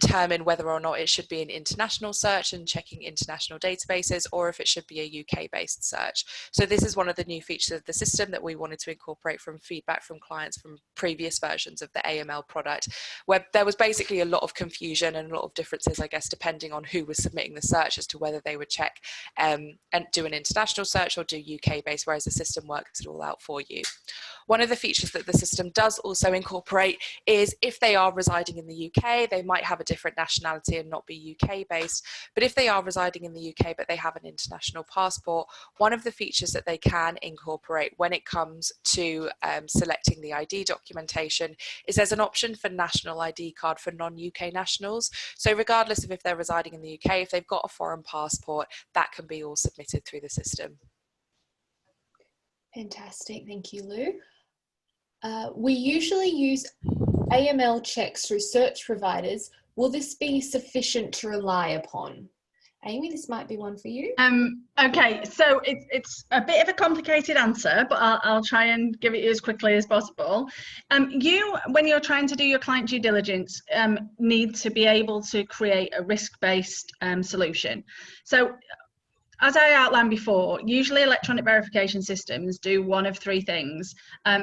determine whether or not it should be an international search and checking international databases, or if it should be a UK-based search. So this is one of the new features of the system that we wanted to incorporate from feedback from clients from previous versions of the AML product, where there was basically a lot of confusion and a lot of differences, I guess, depending on who was submitting the search as to whether they would check and do an international search or do UK-based, whereas the system works it all out for you. One of the features that the system does also incorporate is if they are residing in the UK, they might have a different nationality and not be UK based. But if they are residing in the UK but they have an international passport, one of the features that they can incorporate when it comes to selecting the ID documentation is there's an option for national ID card for non-UK nationals. So regardless of if they're residing in the UK, if they've got a foreign passport, that can be all submitted through the system. Fantastic, thank you, Lou. We usually use AML checks through search providers. Will this be sufficient to rely upon? Amy, this might be one for you. Okay, so it's a bit of a complicated answer, but I'll try and give it you as quickly as possible. You, when you're trying to do your client due diligence, need to be able to create a risk-based solution. So, as I outlined before, usually electronic verification systems do one of three things.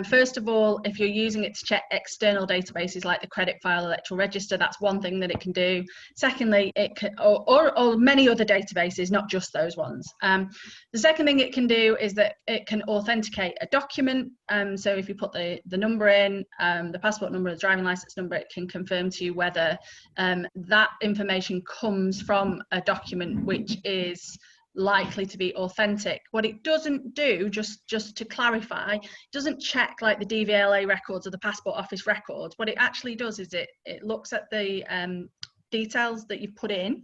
First of all, if you're using it to check external databases like the credit file electoral register, that's one thing that it can do. Secondly, it can, or many other databases, not just those ones. The second thing it can do is that it can authenticate a document. So if you put the number in, the passport number, the driving license number, it can confirm to you whether that information comes from a document which is likely to be authentic. What it doesn't do, just to clarify, it doesn't check like the DVLA records or the passport office records. What it actually does is it looks at the details that you've put in,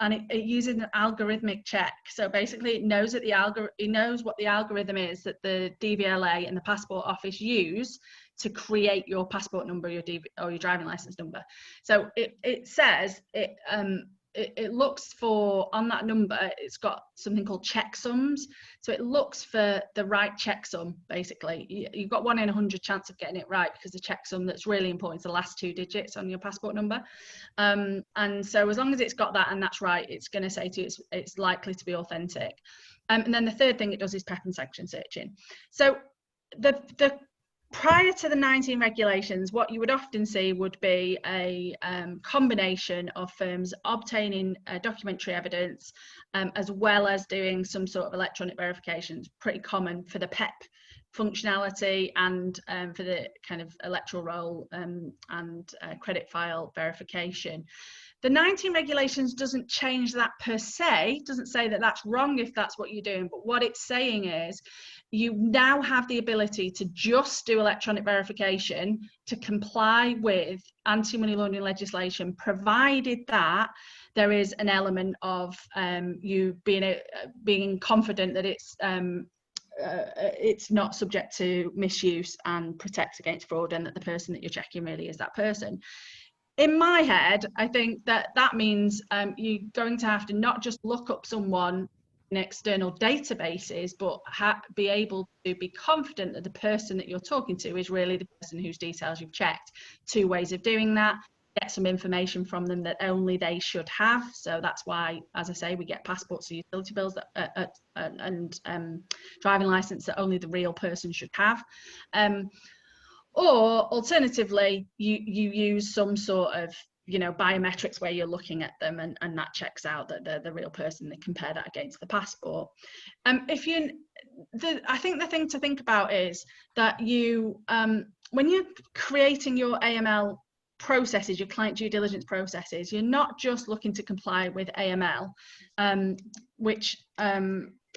and it uses an algorithmic check. So basically it knows that it knows what the algorithm is that the DVLA and the passport office use to create your passport number, or your driving license number. So it says it looks for, on that number, it's got something called checksums. So it looks for the right checksum, basically. You've got 1 in 100 chance of getting it right, because the checksum that's really important is the last 2 digits on your passport number. And so as long as it's got that and that's right, it's going to say to you it's likely to be authentic. And then the third thing it does is PEP and section searching. So the prior to the 19 regulations, what you would often see would be a combination of firms obtaining documentary evidence as well as doing some sort of electronic verifications, pretty common for the PEP functionality and for the kind of electoral roll and credit file verification. The 19 regulations doesn't change that per se, doesn't say that that's wrong if that's what you're doing, but what it's saying is you now have the ability to just do electronic verification to comply with anti-money laundering legislation, provided that there is an element of you being confident that it's not subject to misuse and protects against fraud, and that the person that you're checking really is that person. In my head, I think that means you're going to have to not just look up someone in external databases, but be able to be confident that the person that you're talking to is really the person whose details you've checked. 2 ways of doing that: get some information from them that only they should have. So that's why, as I say, we get passports and utility bills and driving license that only the real person should have. Or alternatively, you use some sort of biometrics where you're looking at them and that checks out that they're the real person. They compare that against the passport. I think the thing to think about is that when you're creating your AML processes, your client due diligence processes, you're not just looking to comply with AML, which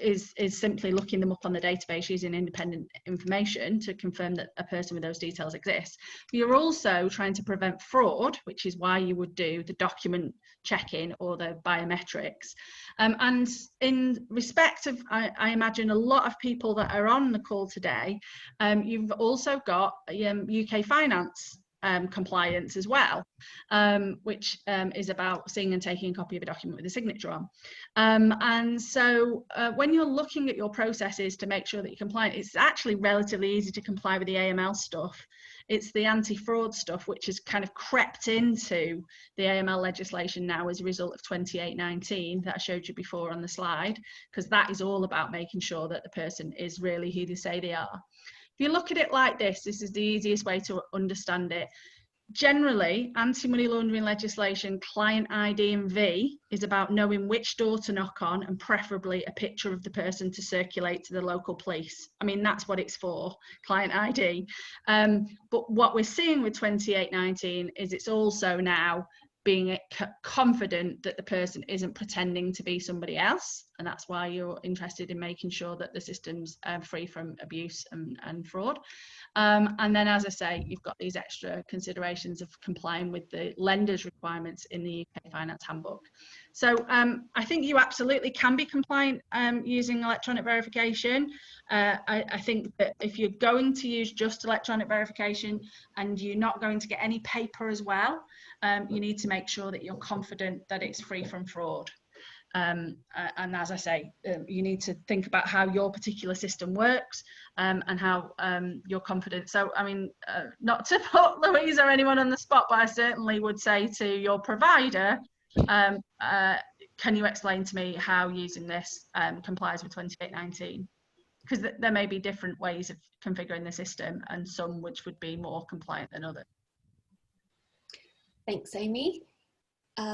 is simply looking them up on the database using independent information to confirm that a person with those details exists. But you're also trying to prevent fraud, which is why you would do the document checking or the biometrics. And in respect of, I imagine, a lot of people that are on the call today, you've also got UK finance compliance as well, which is about seeing and taking a copy of a document with a signature on. And so when you're looking at your processes to make sure that you're compliant, it's actually relatively easy to comply with the AML stuff It's the anti-fraud stuff which has kind of crept into the AML legislation now as a result of 2819 that I showed you before on the slide, because that is all about making sure that the person is really who they say they are. If you look at it like this, this is the easiest way to understand it. Generally, anti-money laundering legislation, client ID and V is about knowing which door to knock on and preferably a picture of the person to circulate to the local police. I mean, that's what it's for, client ID. But what we're seeing with 2819 is it's also now being confident that the person isn't pretending to be somebody else. And that's why you're interested in making sure that the system's free from abuse and fraud. And then, as I say, you've got these extra considerations of complying with the lender's requirements in the UK Finance Handbook. So I think you absolutely can be compliant using electronic verification. I think that if you're going to use just electronic verification and you're not going to get any paper as well, you need to make sure that you're confident that it's free from fraud. And as I say, you need to think about how your particular system works and how you're confident. So, I mean, not to put Louise or anyone on the spot, but I certainly would say to your provider, can you explain to me how using this complies with 2819? Because there may be different ways of configuring the system and some which would be more compliant than others. Thanks, Amy.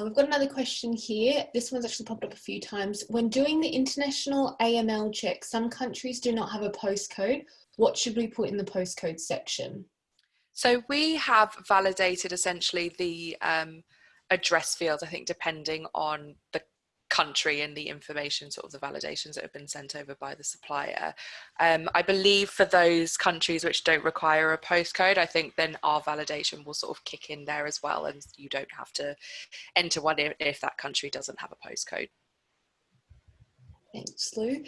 We've got another question here. This one's actually popped up a few times. When doing the international AML check, some countries do not have a postcode. What should we put in the postcode section? So we have validated essentially the address field, I think, depending on the country and the information, sort of the validations that have been sent over by the supplier. I believe for those countries which don't require a postcode, I think then our validation will sort of kick in there as well, and you don't have to enter one if that country doesn't have a postcode. Thanks, Lou.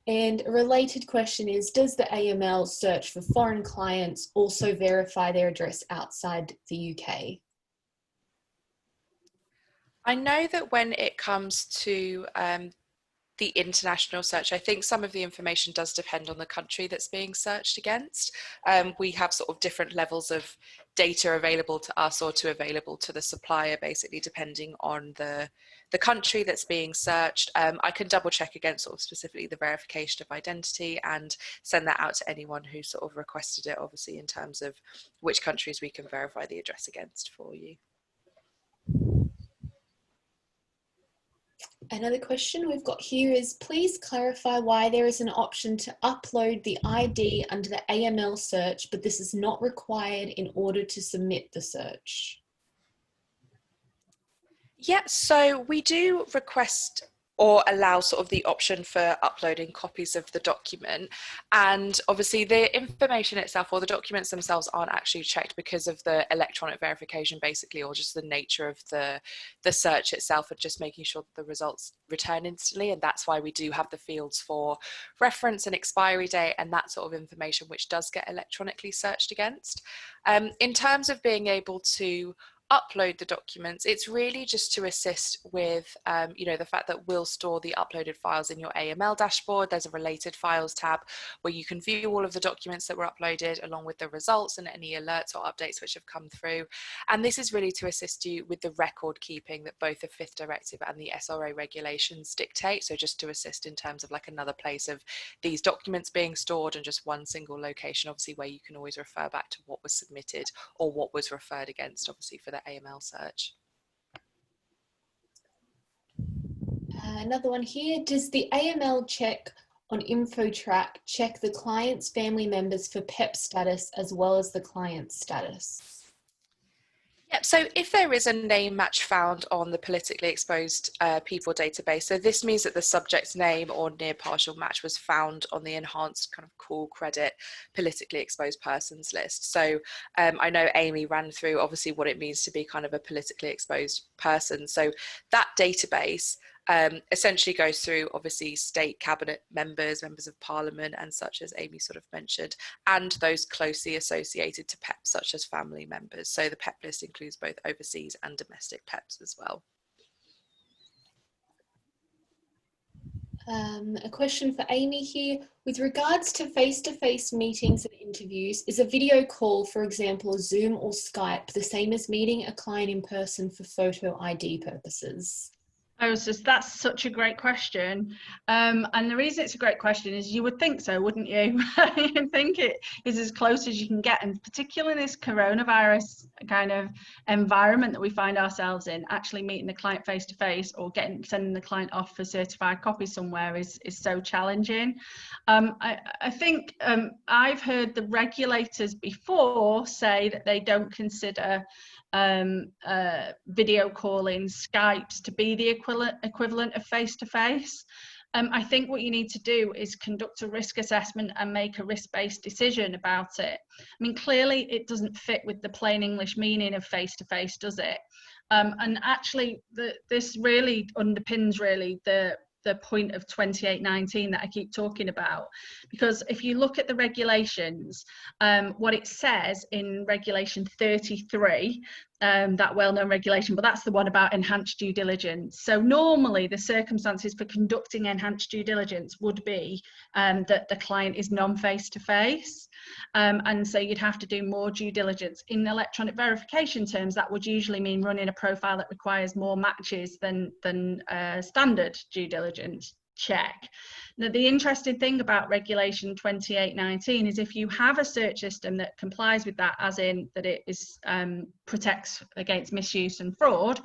And a related question is, does the AML search for foreign clients also verify their address outside the UK? I know that when it comes to the international search, I think some of the information does depend on the country that's being searched against. We have sort of different levels of data available to us or available to the supplier, basically depending on the country that's being searched. I can double check against sort of specifically the verification of identity and send that out to anyone who sort of requested it, obviously in terms of which countries we can verify the address against for you. Another question we've got here is, please clarify why there is an option to upload the ID under the AML search, but this is not required in order to submit the search. Yeah, so we do request or allow sort of the option for uploading copies of the document, and obviously the information itself or the documents themselves aren't actually checked because of the electronic verification, basically, or just the nature of the search itself, and just making sure that the results return instantly. And that's why we do have the fields for reference and expiry date and that sort of information, which does get electronically searched against. In terms of being able to upload the documents, it's really just to assist with you know, the fact that we'll store the uploaded files in your AML dashboard. There's a related files tab where you can view all of the documents that were uploaded along with the results and any alerts or updates which have come through. And this is really to assist you with the record keeping that both the 5th directive and the SRA regulations dictate. So just to assist in terms of like another place of these documents being stored and just one single location, obviously, where you can always refer back to what was submitted or what was referred against, obviously, for the AML search. Another one here, does the AML check on InfoTrack check the client's family members for PEP status as well as the client's status? Yep, so if there is a name match found on the politically exposed people database, so this means that the subject's name or near partial match was found on the enhanced kind of call credit politically exposed persons list. So I know Amy ran through obviously what it means to be kind of a politically exposed person. So that database essentially goes through obviously state cabinet members, members of parliament and such, as Amy sort of mentioned, and those closely associated to PEP such as family members. So the PEP list includes both overseas and domestic PEPs as well. A question for Amy here. With regards to face-to-face meetings and interviews, is a video call, for example, Zoom or Skype, the same as meeting a client in person for photo ID purposes? Oh, so that's such a great question. And the reason it's a great question is you would think so, wouldn't you? You think it is as close as you can get, and particularly in this coronavirus kind of environment that we find ourselves in, actually meeting the client face to face or sending the client off for certified copies somewhere is so challenging. I think I've heard the regulators before say that they don't consider video calling, Skypes to be the equivalent of face-to-face. I think what you need to do is conduct a risk assessment and make a risk-based decision about it. I mean, clearly it doesn't fit with the plain English meaning of face-to-face, does it? And actually, this really underpins the point of 2819 that I keep talking about, because if you look at the regulations, what it says in regulation 33, that well-known regulation, but that's the one about enhanced due diligence. So normally the circumstances for conducting enhanced due diligence would be that the client is non-face-to-face, and so you'd have to do more due diligence. In electronic verification terms, that would usually mean running a profile that requires more matches than standard due diligence check. Now, the interesting thing about regulation 2819 is if you have a search system that complies with that, as in that it is protects against misuse and fraud,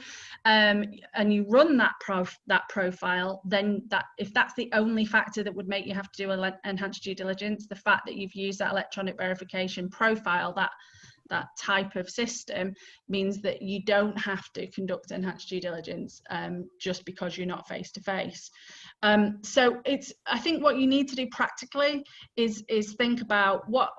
and you run that profile, then if that's the only factor that would make you have to do enhanced due diligence, the fact that you've used that electronic verification profile, that type of system, means that you don't have to conduct enhanced due diligence just because you're not face to face. So I think what you need to do practically is think about what,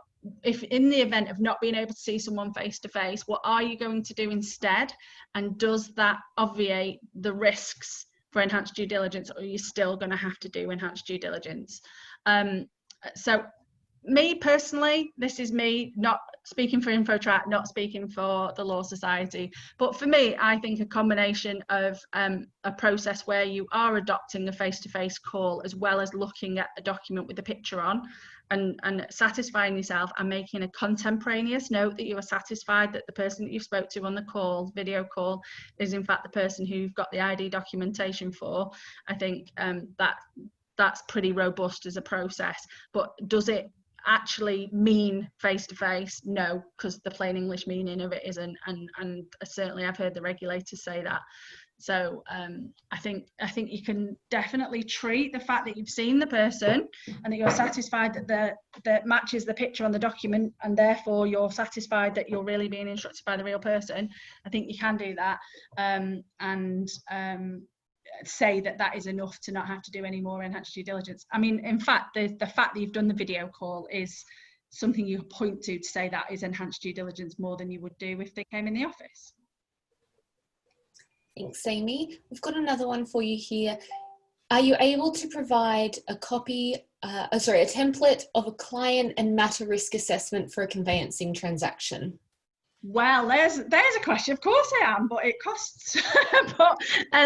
if in the event of not being able to see someone face to face, what are you going to do instead, and does that obviate the risks for enhanced due diligence, or are you still going to have to do enhanced due diligence? So me personally, this is me not speaking for InfoTrack, not speaking for the Law Society, but for me, I think a combination of a process where you are adopting a face-to-face call as well as looking at a document with a picture on and satisfying yourself and making a contemporaneous note that you are satisfied that the person that you spoke to on the call, video call, is in fact the person who you've got the ID documentation for. I think that's pretty robust as a process. But does it actually mean face-to-face? No, because the plain English meaning of it isn't, and certainly I've heard the regulators say that. So I think you can definitely treat the fact that you've seen the person and that you're satisfied that matches the picture on the document, and therefore you're satisfied that you're really being instructed by the real person. I think you can do that, and say that is enough to not have to do any more enhanced due diligence. I mean, in fact, the fact that you've done the video call is something you point to say that is enhanced due diligence more than you would do if they came in the office. Thanks, Amy. We've got another one for you here. Are you able to provide a template of a client and matter risk assessment for a conveyancing transaction? Well, there's a question. Of course I am, but it costs. But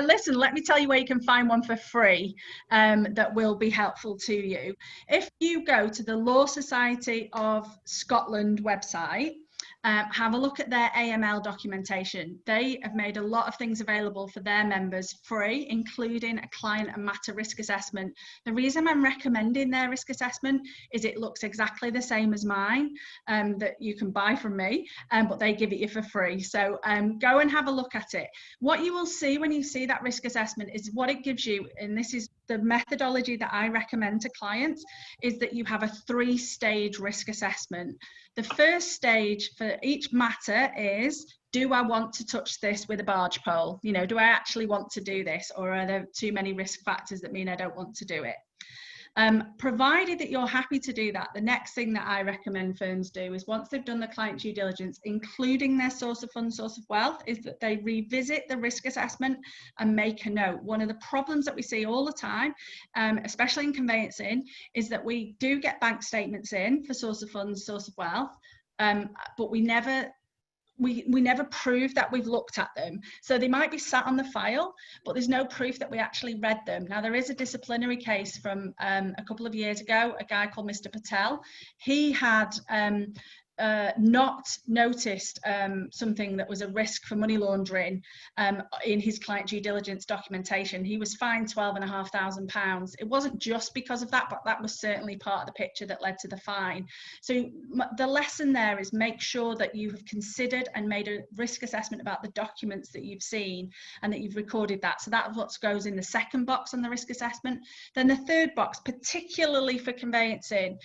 listen, let me tell you where you can find one for free that will be helpful to you. If you go to the Law Society of Scotland website, have a look at their AML documentation. They have made a lot of things available for their members free, including a client and matter risk assessment. The reason I'm recommending their risk assessment is it looks exactly the same as mine that you can buy from me, but they give it you for free. So go and have a look at it. What you will see when you see that risk assessment is what it gives you, and this is the methodology that I recommend to clients, is that you have a 3-stage risk assessment. The first stage for each matter is, do I want to touch this with a barge pole? You know, do I actually want to do this, or are there too many risk factors that mean I don't want to do it? Provided that you're happy to do that, the next thing that I recommend firms do is, once they've done the client due diligence, including their source of funds, source of wealth, is that they revisit the risk assessment and make a note. One of the problems that we see all the time, especially in conveyancing, is that we do get bank statements in for source of funds, source of wealth, but we never we never prove that we've looked at them. So they might be sat on the file, but there's no proof that we actually read them. Now, there is a disciplinary case from a couple of years ago, a guy called Mr. Patel. He had not noticed something that was a risk for money laundering in his client due diligence documentation. He was fined £12,500. It wasn't just because of that, but that was certainly part of the picture that led to the fine. So the lesson there is make sure that you have considered and made a risk assessment about the documents that you've seen and that you've recorded that. So that's what goes in the second box on the risk assessment. Then the third box, particularly for conveyancing,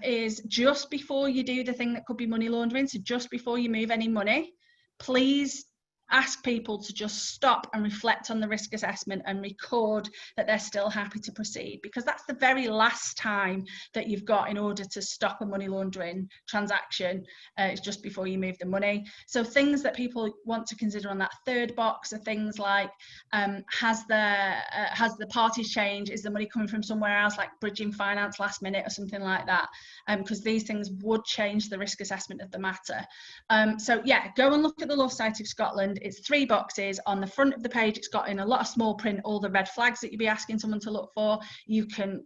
is just before you do the thing that could be money laundering, so just before you move any money, please ask people to just stop and reflect on the risk assessment and record that they're still happy to proceed, because that's the very last time that you've got in order to stop a money laundering transaction. It's just before you move the money. So things that people want to consider on that third box are things like has the parties changed, is the money coming from somewhere else, like bridging finance last minute or something like that, because these things would change the risk assessment of the matter. So yeah, go and look at the Law Society of Scotland. It's 3 boxes. On the front of the page, it's got in a lot of small print all the red flags that you'd be asking someone to look for. You can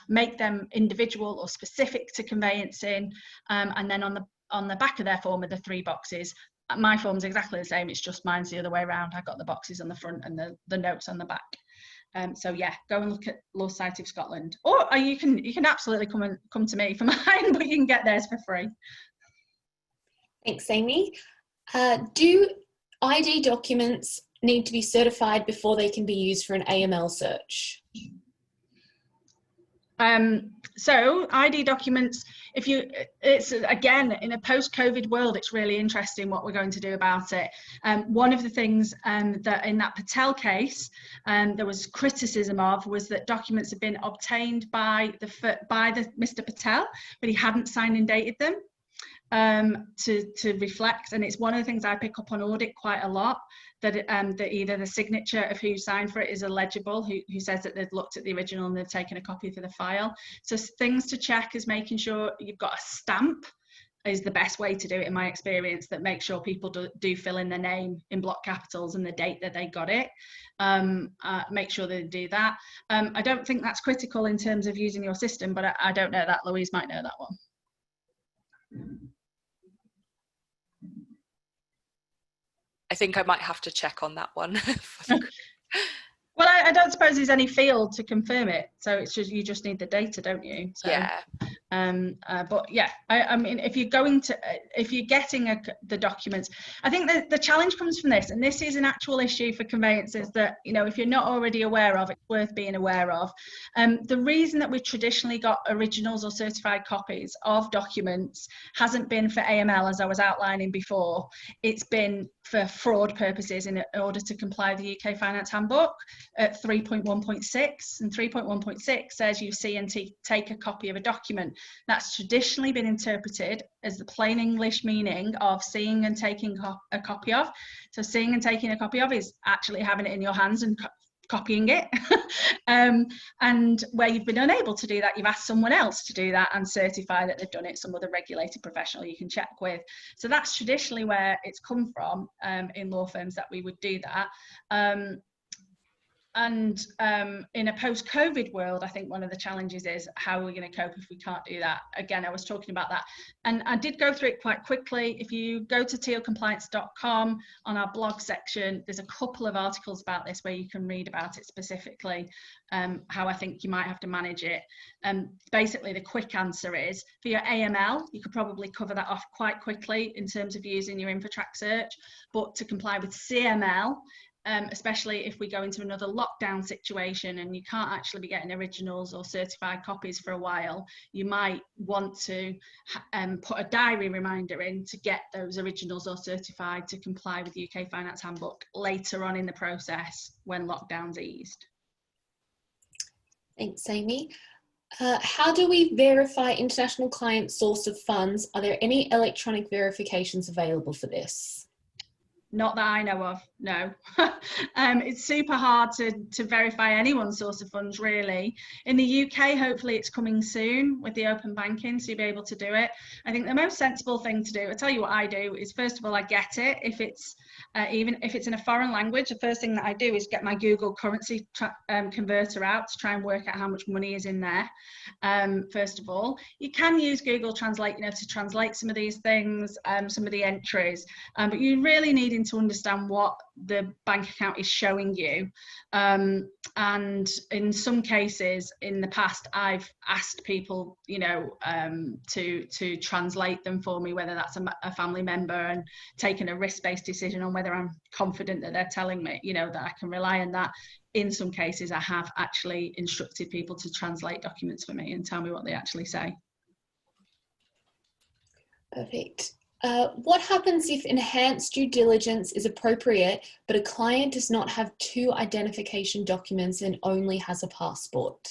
make them individual or specific to conveyancing, and then on the back of their form are the 3 boxes. My form's exactly the same, it's just mine's the other way around. I've got the boxes on the front and the notes on the back. So yeah, go and look at Law Society of Scotland, or you can absolutely come to me for mine, but you can get theirs for free. Thanks, Amy. Do ID documents need to be certified before they can be used for an AML search? So ID documents, it's again, in a post-COVID world, it's really interesting what we're going to do about it. One of the things that in that Patel case, there was criticism of was that documents had been obtained by the Mr. Patel, but he hadn't signed and dated them to reflect. And it's one of the things I pick up on audit quite a lot, that that either the signature of who signed for it is illegible, who says that they've looked at the original and they've taken a copy for the file. So things to check is making sure you've got a stamp is the best way to do it, in my experience, that makes sure people do fill in their name in block capitals and the date that they got it. Make sure they do that. I don't think that's critical in terms of using your system, but I don't know that. Louise might know that one. I think I might have to check on that one. Well, I don't suppose there's any field to confirm it, so it's just you just need the data, don't you? So, yeah. But yeah, I mean, if you're getting the documents, I think that the challenge comes from this, and this is an actual issue for conveyancers that, you know, if you're not already aware of, it's worth being aware of. The reason that we've traditionally got originals or certified copies of documents hasn't been for AML, as I was outlining before. It's been for fraud purposes in order to comply with the UK Finance Handbook at 3.1.6, and 3.1.6 says you see and take a copy of a document. That's traditionally been interpreted as the plain English meaning of seeing and taking a copy of. So seeing and taking a copy of is actually having it in your hands and copying it. And where you've been unable to do that, you've asked someone else to do that and certify that they've done it, some other regulated professional you can check with. So that's traditionally where it's come from in law firms, that we would do that. And in a post-COVID world, I think one of the challenges is how are we going to cope if we can't do that? Again, I was talking about that, and I did go through it quite quickly. If you go to tealcompliance.com, on our blog section, there's a couple of articles about this where you can read about it specifically, how I think you might have to manage it. Basically, the quick answer is, for your AML, you could probably cover that off quite quickly in terms of using your InfoTrack search, but to comply with CML, especially if we go into another lockdown situation and you can't actually be getting originals or certified copies for a while, you might want to put a diary reminder in to get those originals or certified to comply with the UK Finance Handbook later on in the process when lockdown's eased. Thanks, Amy. How do we verify international client source of funds? Are there any electronic verifications available for this? Not that I know of, no. It's super hard to verify anyone's source of funds, really. In the UK, hopefully it's coming soon with the open banking, so you'll be able to do it. I think the most sensible thing to do, I'll tell you what I do, is first of all, I get it. If it's even if it's in a foreign language, the first thing that I do is get my Google currency converter out to try and work out how much money is in there. First of all, you can use Google Translate, to translate some of these things, some of the entries, but you really needing to understand what the bank account is showing you. And in some cases in the past, I've asked people, to translate them for me, whether that's a family member, and taken a risk-based decision on whether I'm confident that they're telling me, that I can rely on that. In some cases, I have actually instructed people to translate documents for me and tell me what they actually say. Perfect. What happens if enhanced due diligence is appropriate, but a client does not have 2 identification documents and only has a passport?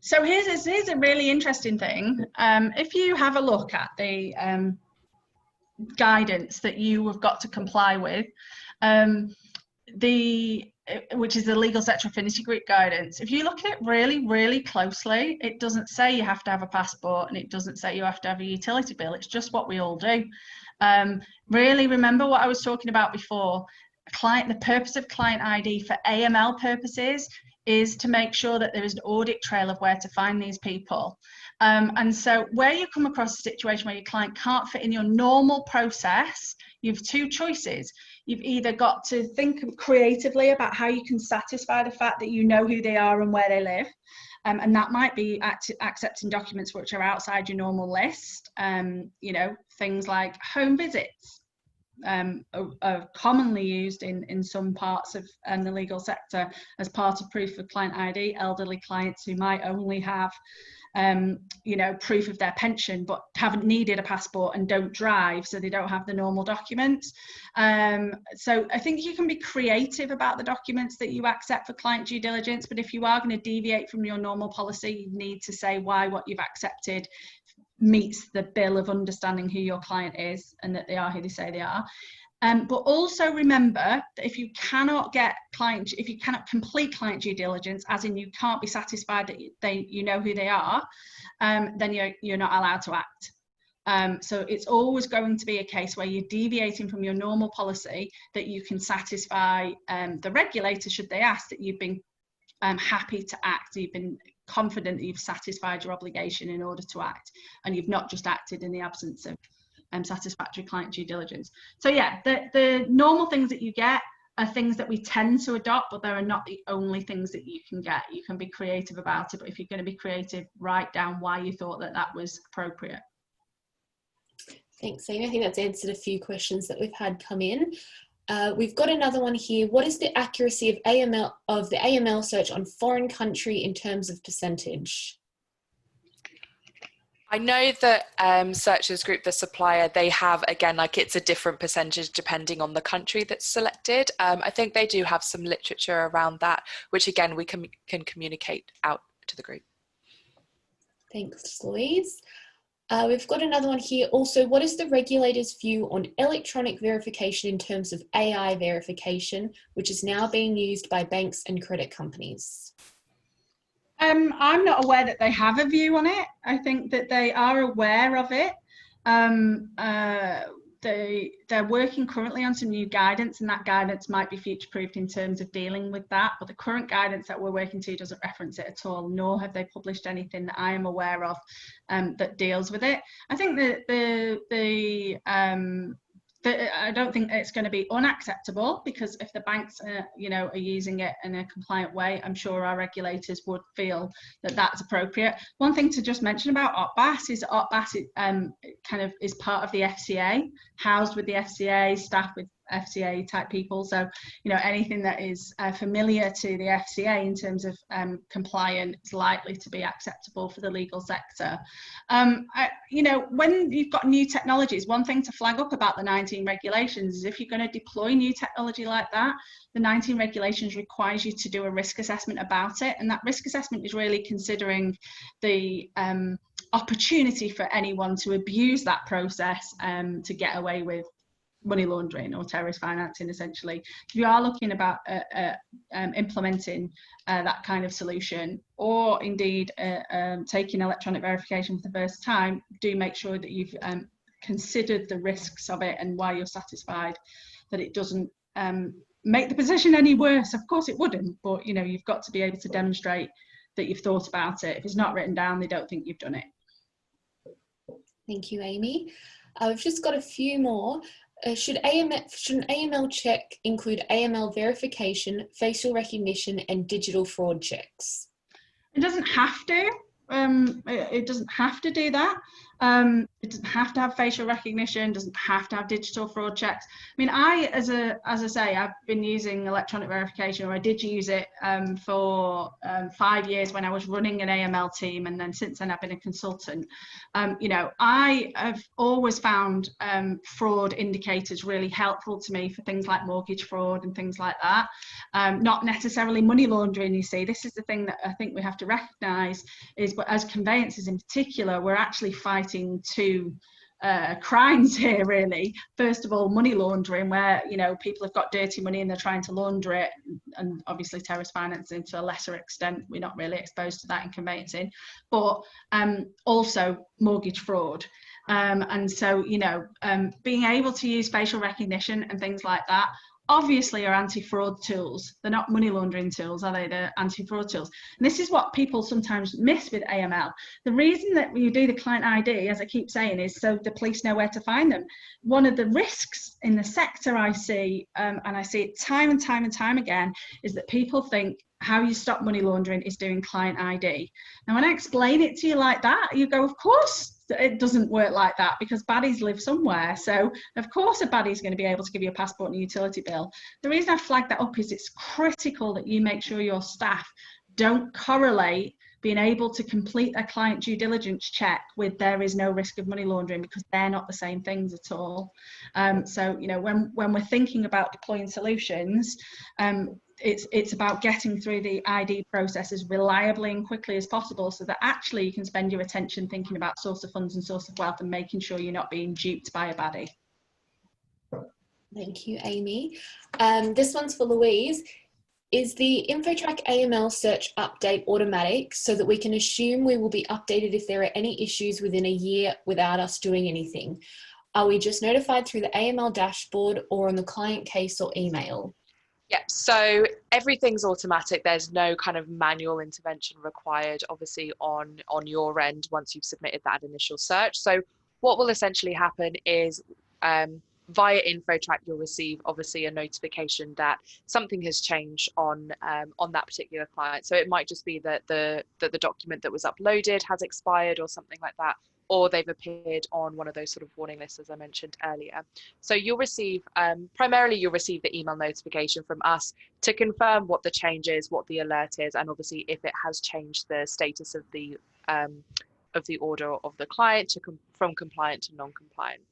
So here's a really interesting thing. If you have a look at the guidance that you have got to comply with, which is the Legal Sector Affinity Group guidance, if you look at it really, really closely, it doesn't say you have to have a passport, and it doesn't say you have to have a utility bill. It's just what we all do. Really remember what I was talking about before. The purpose of client ID for AML purposes is to make sure that there is an audit trail of where to find these people. And so where you come across a situation where your client can't fit in your normal process, you have 2 choices. You've either got to think creatively about how you can satisfy the fact that you know who they are and where they live. And that might be accepting documents which are outside your normal list. Things like home visits are commonly used in some parts of the legal sector as part of proof of client ID. Elderly clients who might only have proof of their pension but haven't needed a passport and don't drive, so they don't have the normal documents. So I think you can be creative about the documents that you accept for client due diligence, but if you are going to deviate from your normal policy, you need to say why what you've accepted meets the bill of understanding who your client is and that they are who they say they are. But also remember that if you cannot complete client due diligence, as in you can't be satisfied that you know who they are, then you're not allowed to act. So it's always going to be a case where you're deviating from your normal policy that you can satisfy the regulator should they ask that you've been happy to act, you've been confident that you've satisfied your obligation in order to act, and you've not just acted in the absence of satisfactory client due diligence. So yeah, the normal things that you get are things that we tend to adopt, but they're not the only things that you can get. You can be creative about it, but if you're going to be creative, write down why you thought that was appropriate. Thanks, Amy. I think that's answered a few questions that we've had come in. We've got another one here. What is the accuracy of the AML search on foreign country in terms of percentage? I know that Searchers Group, the supplier, they have, again, it's a different percentage depending on the country that's selected. I think they do have some literature around that, which again, we can communicate out to the group. Thanks, Louise. We've got another one here. Also, what is the regulator's view on electronic verification in terms of AI verification, which is now being used by banks and credit companies? I'm not aware that they have a view on it. I think that they are aware of it. They're working currently on some new guidance, and that guidance might be future-proofed in terms of dealing with that. But the current guidance that we're working to doesn't reference it at all, nor have they published anything that I am aware of that deals with it. I think I don't think it's going to be unacceptable, because if the banks are using it in a compliant way, I'm sure our regulators would feel that that's appropriate. One thing to just mention about OPBAS is OPBAS kind of is part of the FCA, housed with the FCA, staffed with FCA type people. So, anything that is familiar to the FCA in terms of compliance is likely to be acceptable for the legal sector. When you've got new technologies, one thing to flag up about the 19 regulations is if you're going to deploy new technology like that, the 19 regulations requires you to do a risk assessment about it. And that risk assessment is really considering the opportunity for anyone to abuse that process to get away with money laundering or terrorist financing, essentially. If you are looking about implementing that kind of solution, or indeed taking electronic verification for the first time, do make sure that you've considered the risks of it and why you're satisfied that it doesn't make the position any worse. Of course it wouldn't, but you know, you've got to be able to demonstrate that you've thought about it. If it's not written down, they don't think you've done it. Thank you, Amy. We've just got a few more. Should an AML check include AML verification, facial recognition, and digital fraud checks? It doesn't have to. It doesn't have to do that. It doesn't have to have facial recognition, doesn't have to have digital fraud checks. I mean, as I say, I've been using electronic verification, or I did use it for 5 years when I was running an AML team, and then since then I've been a consultant. You know, I have always found fraud indicators really helpful to me for things like mortgage fraud and things like that. Not necessarily money laundering, you see. This is the thing that I think we have to recognise is, but as conveyancers in particular, we're actually fighting two crimes here, really. First of all, money laundering, where, you know, people have got dirty money and they're trying to launder it, and obviously terrorist financing to a lesser extent. We're not really exposed to that in conveyancing, but also mortgage fraud. And so, you know, being able to use facial recognition and things like that obviously are anti-fraud tools. They're not money laundering tools, are they? They're anti-fraud tools. And this is what people sometimes miss with AML. The reason that you do the client ID, as I keep saying, is so the police know where to find them. One of the risks in the sector I see, and I see it time and time and time again, is that people think how you stop money laundering is doing client ID. Now, when I explain it to you like that, you go, of course it doesn't work like that, because baddies live somewhere. So of course a baddie is going to be able to give you a passport and a utility bill. The reason I flag that up is it's critical that you make sure your staff don't correlate being able to complete their client due diligence check with there is no risk of money laundering, because they're not the same things at all. So, you know, when we're thinking about deploying solutions, it's about getting through the ID process as reliably and quickly as possible, so that actually you can spend your attention thinking about source of funds and source of wealth and making sure you're not being duped by a baddie. Thank you, Amy. This one's for Louise. Is the InfoTrack AML search update automatic, so that we can assume we will be updated if there are any issues within a year without us doing anything? Are we just notified through the AML dashboard or on the client case or email? Yeah, so everything's automatic. There's no kind of manual intervention required, obviously, on your end once you've submitted that initial search. So what will essentially happen is via InfoTrack, you'll receive obviously a notification that something has changed on that particular client. So it might just be that the document that was uploaded has expired or something like that, or they've appeared on one of those sort of warning lists, as I mentioned earlier. So you'll receive, primarily you'll receive the email notification from us to confirm what the change is, what the alert is, and obviously if it has changed the status of the order of the client from compliant to non-compliant.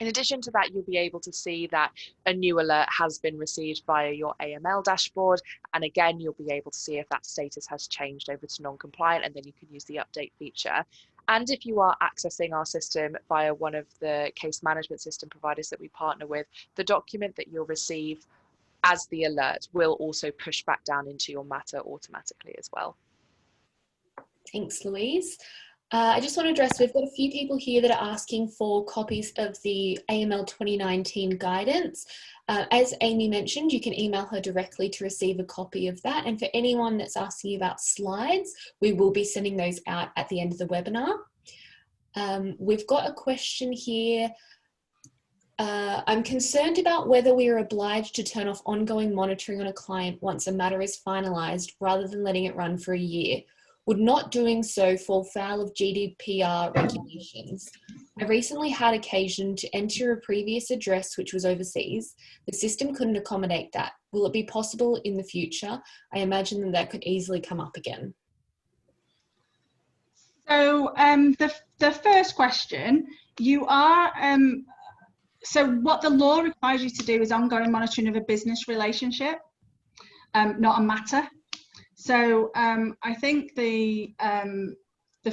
In addition to that, you'll be able to see that a new alert has been received via your AML dashboard. And again, you'll be able to see if that status has changed over to non-compliant, and then you can use the update feature. And if you are accessing our system via one of the case management system providers that we partner with, the document that you'll receive as the alert will also push back down into your matter automatically as well. Thanks, Louise. I just want to address, we've got a few people here that are asking for copies of the AML 2019 guidance. As Amy mentioned, you can email her directly to receive a copy of that. And for anyone that's asking you about slides, we will be sending those out at the end of the webinar. We've got a question here. I'm concerned about whether we are obliged to turn off ongoing monitoring on a client once a matter is finalised, rather than letting it run for a year. Would not doing so fall foul of GDPR regulations? I recently had occasion to enter a previous address which was overseas. The system couldn't accommodate that. Will it be possible in the future? I imagine that could easily come up again. So the first question, you are, so what the law requires you to do is ongoing monitoring of a business relationship, not a matter. So I think the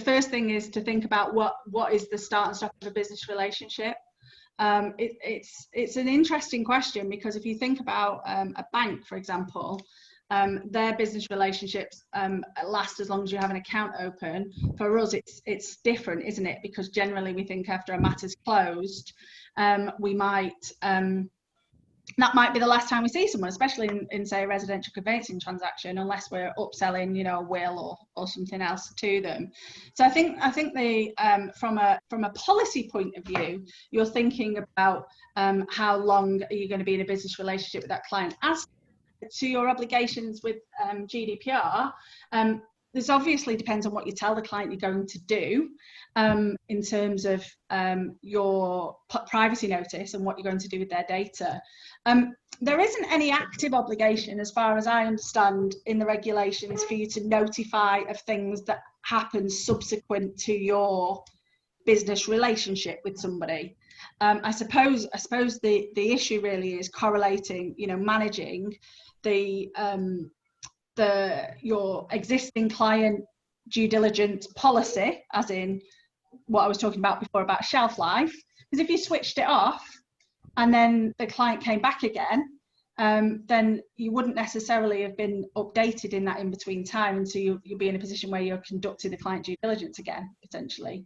first thing is to think about what is the start and stop of a business relationship. It's an interesting question, because if you think about a bank, for example, their business relationships last as long as you have an account open. For us, it's different, isn't it? Because generally we think after a matter's closed, we might that might be the last time we see someone, especially in say a residential conveyancing transaction, unless we're upselling, you know, a will or something else to them. So I think the from a policy point of view, you're thinking about how long are you going to be in a business relationship with that client. As to your obligations with GDPR, this obviously depends on what you tell the client you're going to do in terms of your privacy notice and what you're going to do with their data. There isn't any active obligation, as far as I understand, in the regulations for you to notify of things that happen subsequent to your business relationship with somebody. I suppose the issue really is correlating, you know, managing your existing client due diligence policy, as in what I was talking about before about shelf life. Because if you switched it off and then the client came back again, then you wouldn't necessarily have been updated in that in-between time, and so you'll be in a position where you're conducting the client due diligence again, potentially.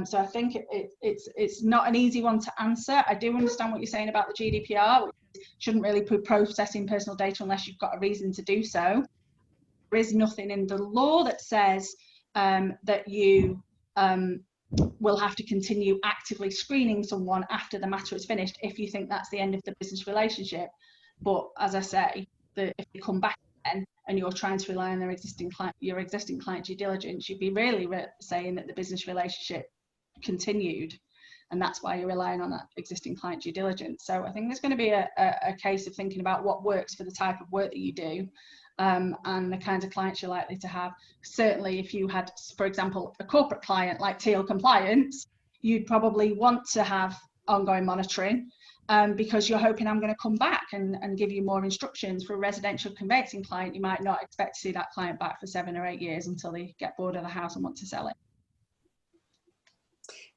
So I think it's not an easy one to answer. I do understand what you're saying about the GDPR, which shouldn't really be processing personal data unless you've got a reason to do so. There is nothing in the law that says that you will have to continue actively screening someone after the matter is finished if you think that's the end of the business relationship. But as I say, if you come back again and you're trying to rely on your existing client due diligence, you'd be really saying that the business relationship continued, and that's why you're relying on that existing client due diligence. So I think there's going to be a case of thinking about what works for the type of work that you do, and the kinds of clients you're likely to have. Certainly if you had, for example, a corporate client like Teal Compliance, you'd probably want to have ongoing monitoring, because you're hoping I'm going to come back and give you more instructions. For a residential conveyancing client, you might not expect to see that client back for 7 or 8 years until they get bored of the house and want to sell it.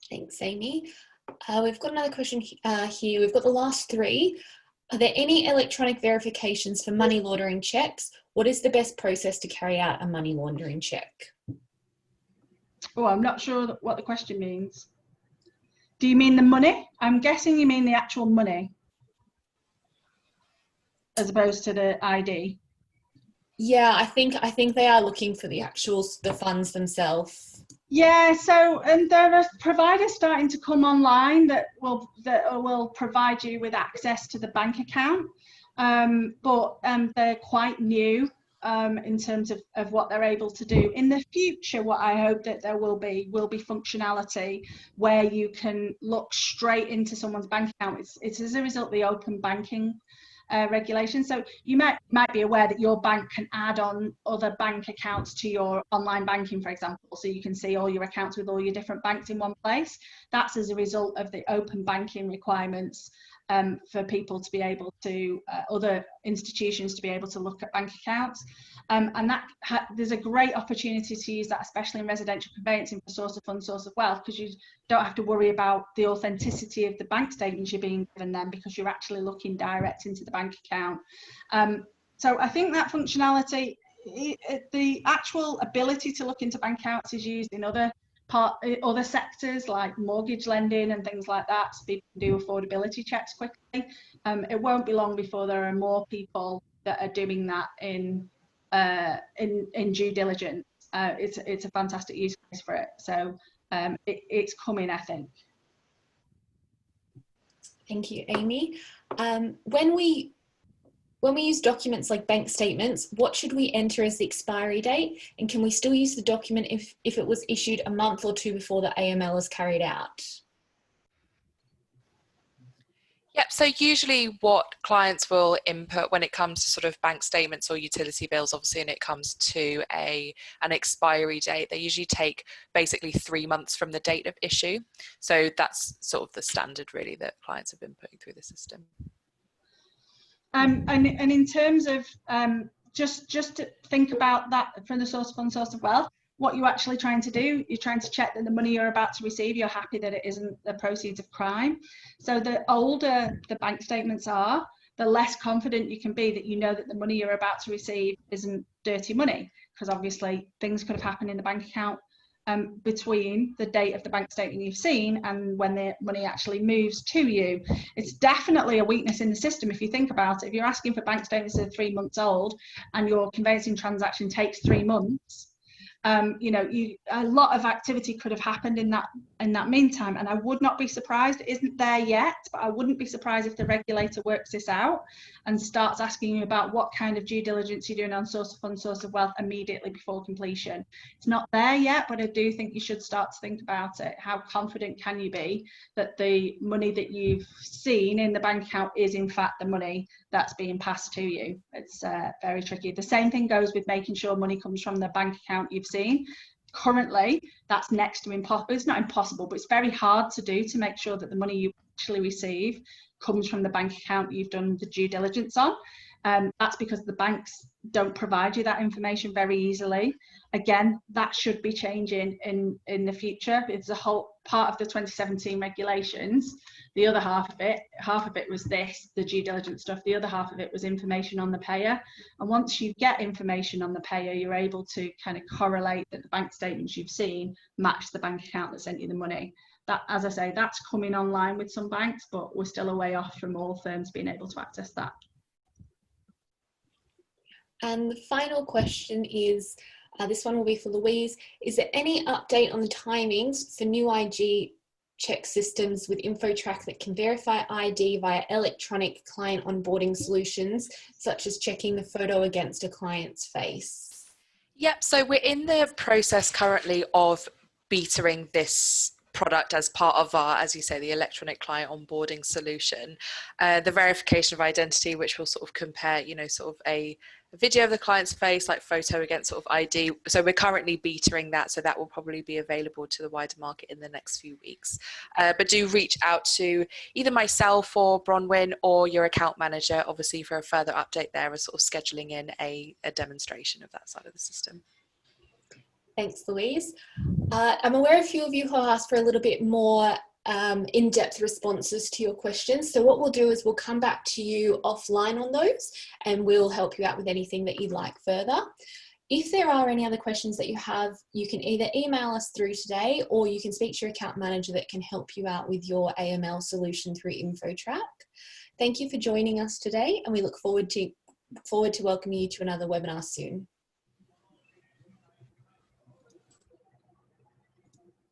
Thanks, Amy. We've got another question here. We've got the last 3. Are there any electronic verifications for money laundering checks? What is the best process to carry out a money laundering check? Oh, I'm not sure what the question means. Do you mean the money? I'm guessing you mean the actual money, as opposed to the ID. Yeah, I think they are looking for the funds themselves. Yeah, so and there are providers starting to come online that will provide you with access to the bank account, but they're quite new in terms of what they're able to do. In the future, what I hope that there will be functionality where you can look straight into someone's bank account. It's as a result of the open banking regulation. So you might be aware that your bank can add on other bank accounts to your online banking, for example, so you can see all your accounts with all your different banks in one place. That's as a result of the open banking requirements for people to be able to, other institutions to be able to look at bank accounts. And there's a great opportunity to use that, especially in residential conveyancing, for source of funds, source of wealth, because you don't have to worry about the authenticity of the bank statements you're being given then, because you're actually looking direct into the bank account. So I think that functionality, the actual ability to look into bank accounts is used in other sectors like mortgage lending and things like that, so people can do affordability checks quickly. It won't be long before there are more people that are doing that in due diligence. It's a fantastic use case for it, so it's coming, I think. Thank you, Amy. When we use documents like bank statements, what should we enter as the expiry date? And can we still use the document if it was issued a month or 2 before the AML is carried out? Yep, so usually what clients will input when it comes to sort of bank statements or utility bills, obviously, and it comes to an expiry date, they usually take basically 3 months from the date of issue. So that's sort of the standard really that clients have been putting through the system. And in terms of just to think about that from the source of funds, source of wealth, what you're actually trying to do. You're trying to check that the money you're about to receive, you're happy that it isn't the proceeds of crime. So the older the bank statements are, the less confident you can be that you know that the money you're about to receive isn't dirty money, because obviously things could have happened in the bank account between the date of the bank statement you've seen and when the money actually moves to you. It's definitely a weakness in the system if you think about it. If you're asking for bank statements that are 3 months old and your conveyancing transaction takes 3 months, you know, a lot of activity could have happened in that meantime, and I would not be surprised, it isn't there yet, but I wouldn't be surprised if the regulator works this out and starts asking you about what kind of due diligence you're doing on source of funds, source of wealth immediately before completion. It's not there yet, but I do think you should start to think about it. How confident can you be that the money that you've seen in the bank account is in fact the money that's being passed to you? It's very tricky. The same thing goes with making sure money comes from the bank account you've seen. Currently, that's next to impossible. It's not impossible, but it's very hard to do, to make sure that the money you actually receive comes from the bank account you've done the due diligence on. That's because the banks don't provide you that information very easily. Again, that should be changing in the future. It's a whole part of the 2017 regulations. The other half of it was this, the due diligence stuff. The other half of it was information on the payer. And once you get information on the payer, you're able to kind of correlate that the bank statements you've seen match the bank account that sent you the money. That, as I say, that's coming online with some banks, but we're still a way off from all firms being able to access that. And the final question is, this one will be for Louise. Is there any update on the timings for new IG check systems with InfoTrack that can verify ID via electronic client onboarding solutions, such as checking the photo against a client's face? Yep, so we're in the process currently of betas this product as part of our, as you say, the electronic client onboarding solution. The verification of identity, which will sort of compare, you know, sort of a video of the client's face, like photo against sort of ID. So we're currently betaing that, so that will probably be available to the wider market in the next few weeks. But do reach out to either myself or Bronwyn or your account manager, obviously, for a further update there, and sort of scheduling in a demonstration of that side of the system. Thanks, Louise. I'm aware a few of you have asked for a little bit more in-depth responses to your questions. So what we'll do is we'll come back to you offline on those, and we'll help you out with anything that you'd like further. If there are any other questions that you have, you can either email us through today, or you can speak to your account manager that can help you out with your AML solution through InfoTrack. Thank you for joining us today, and we look forward to welcoming you to another webinar soon.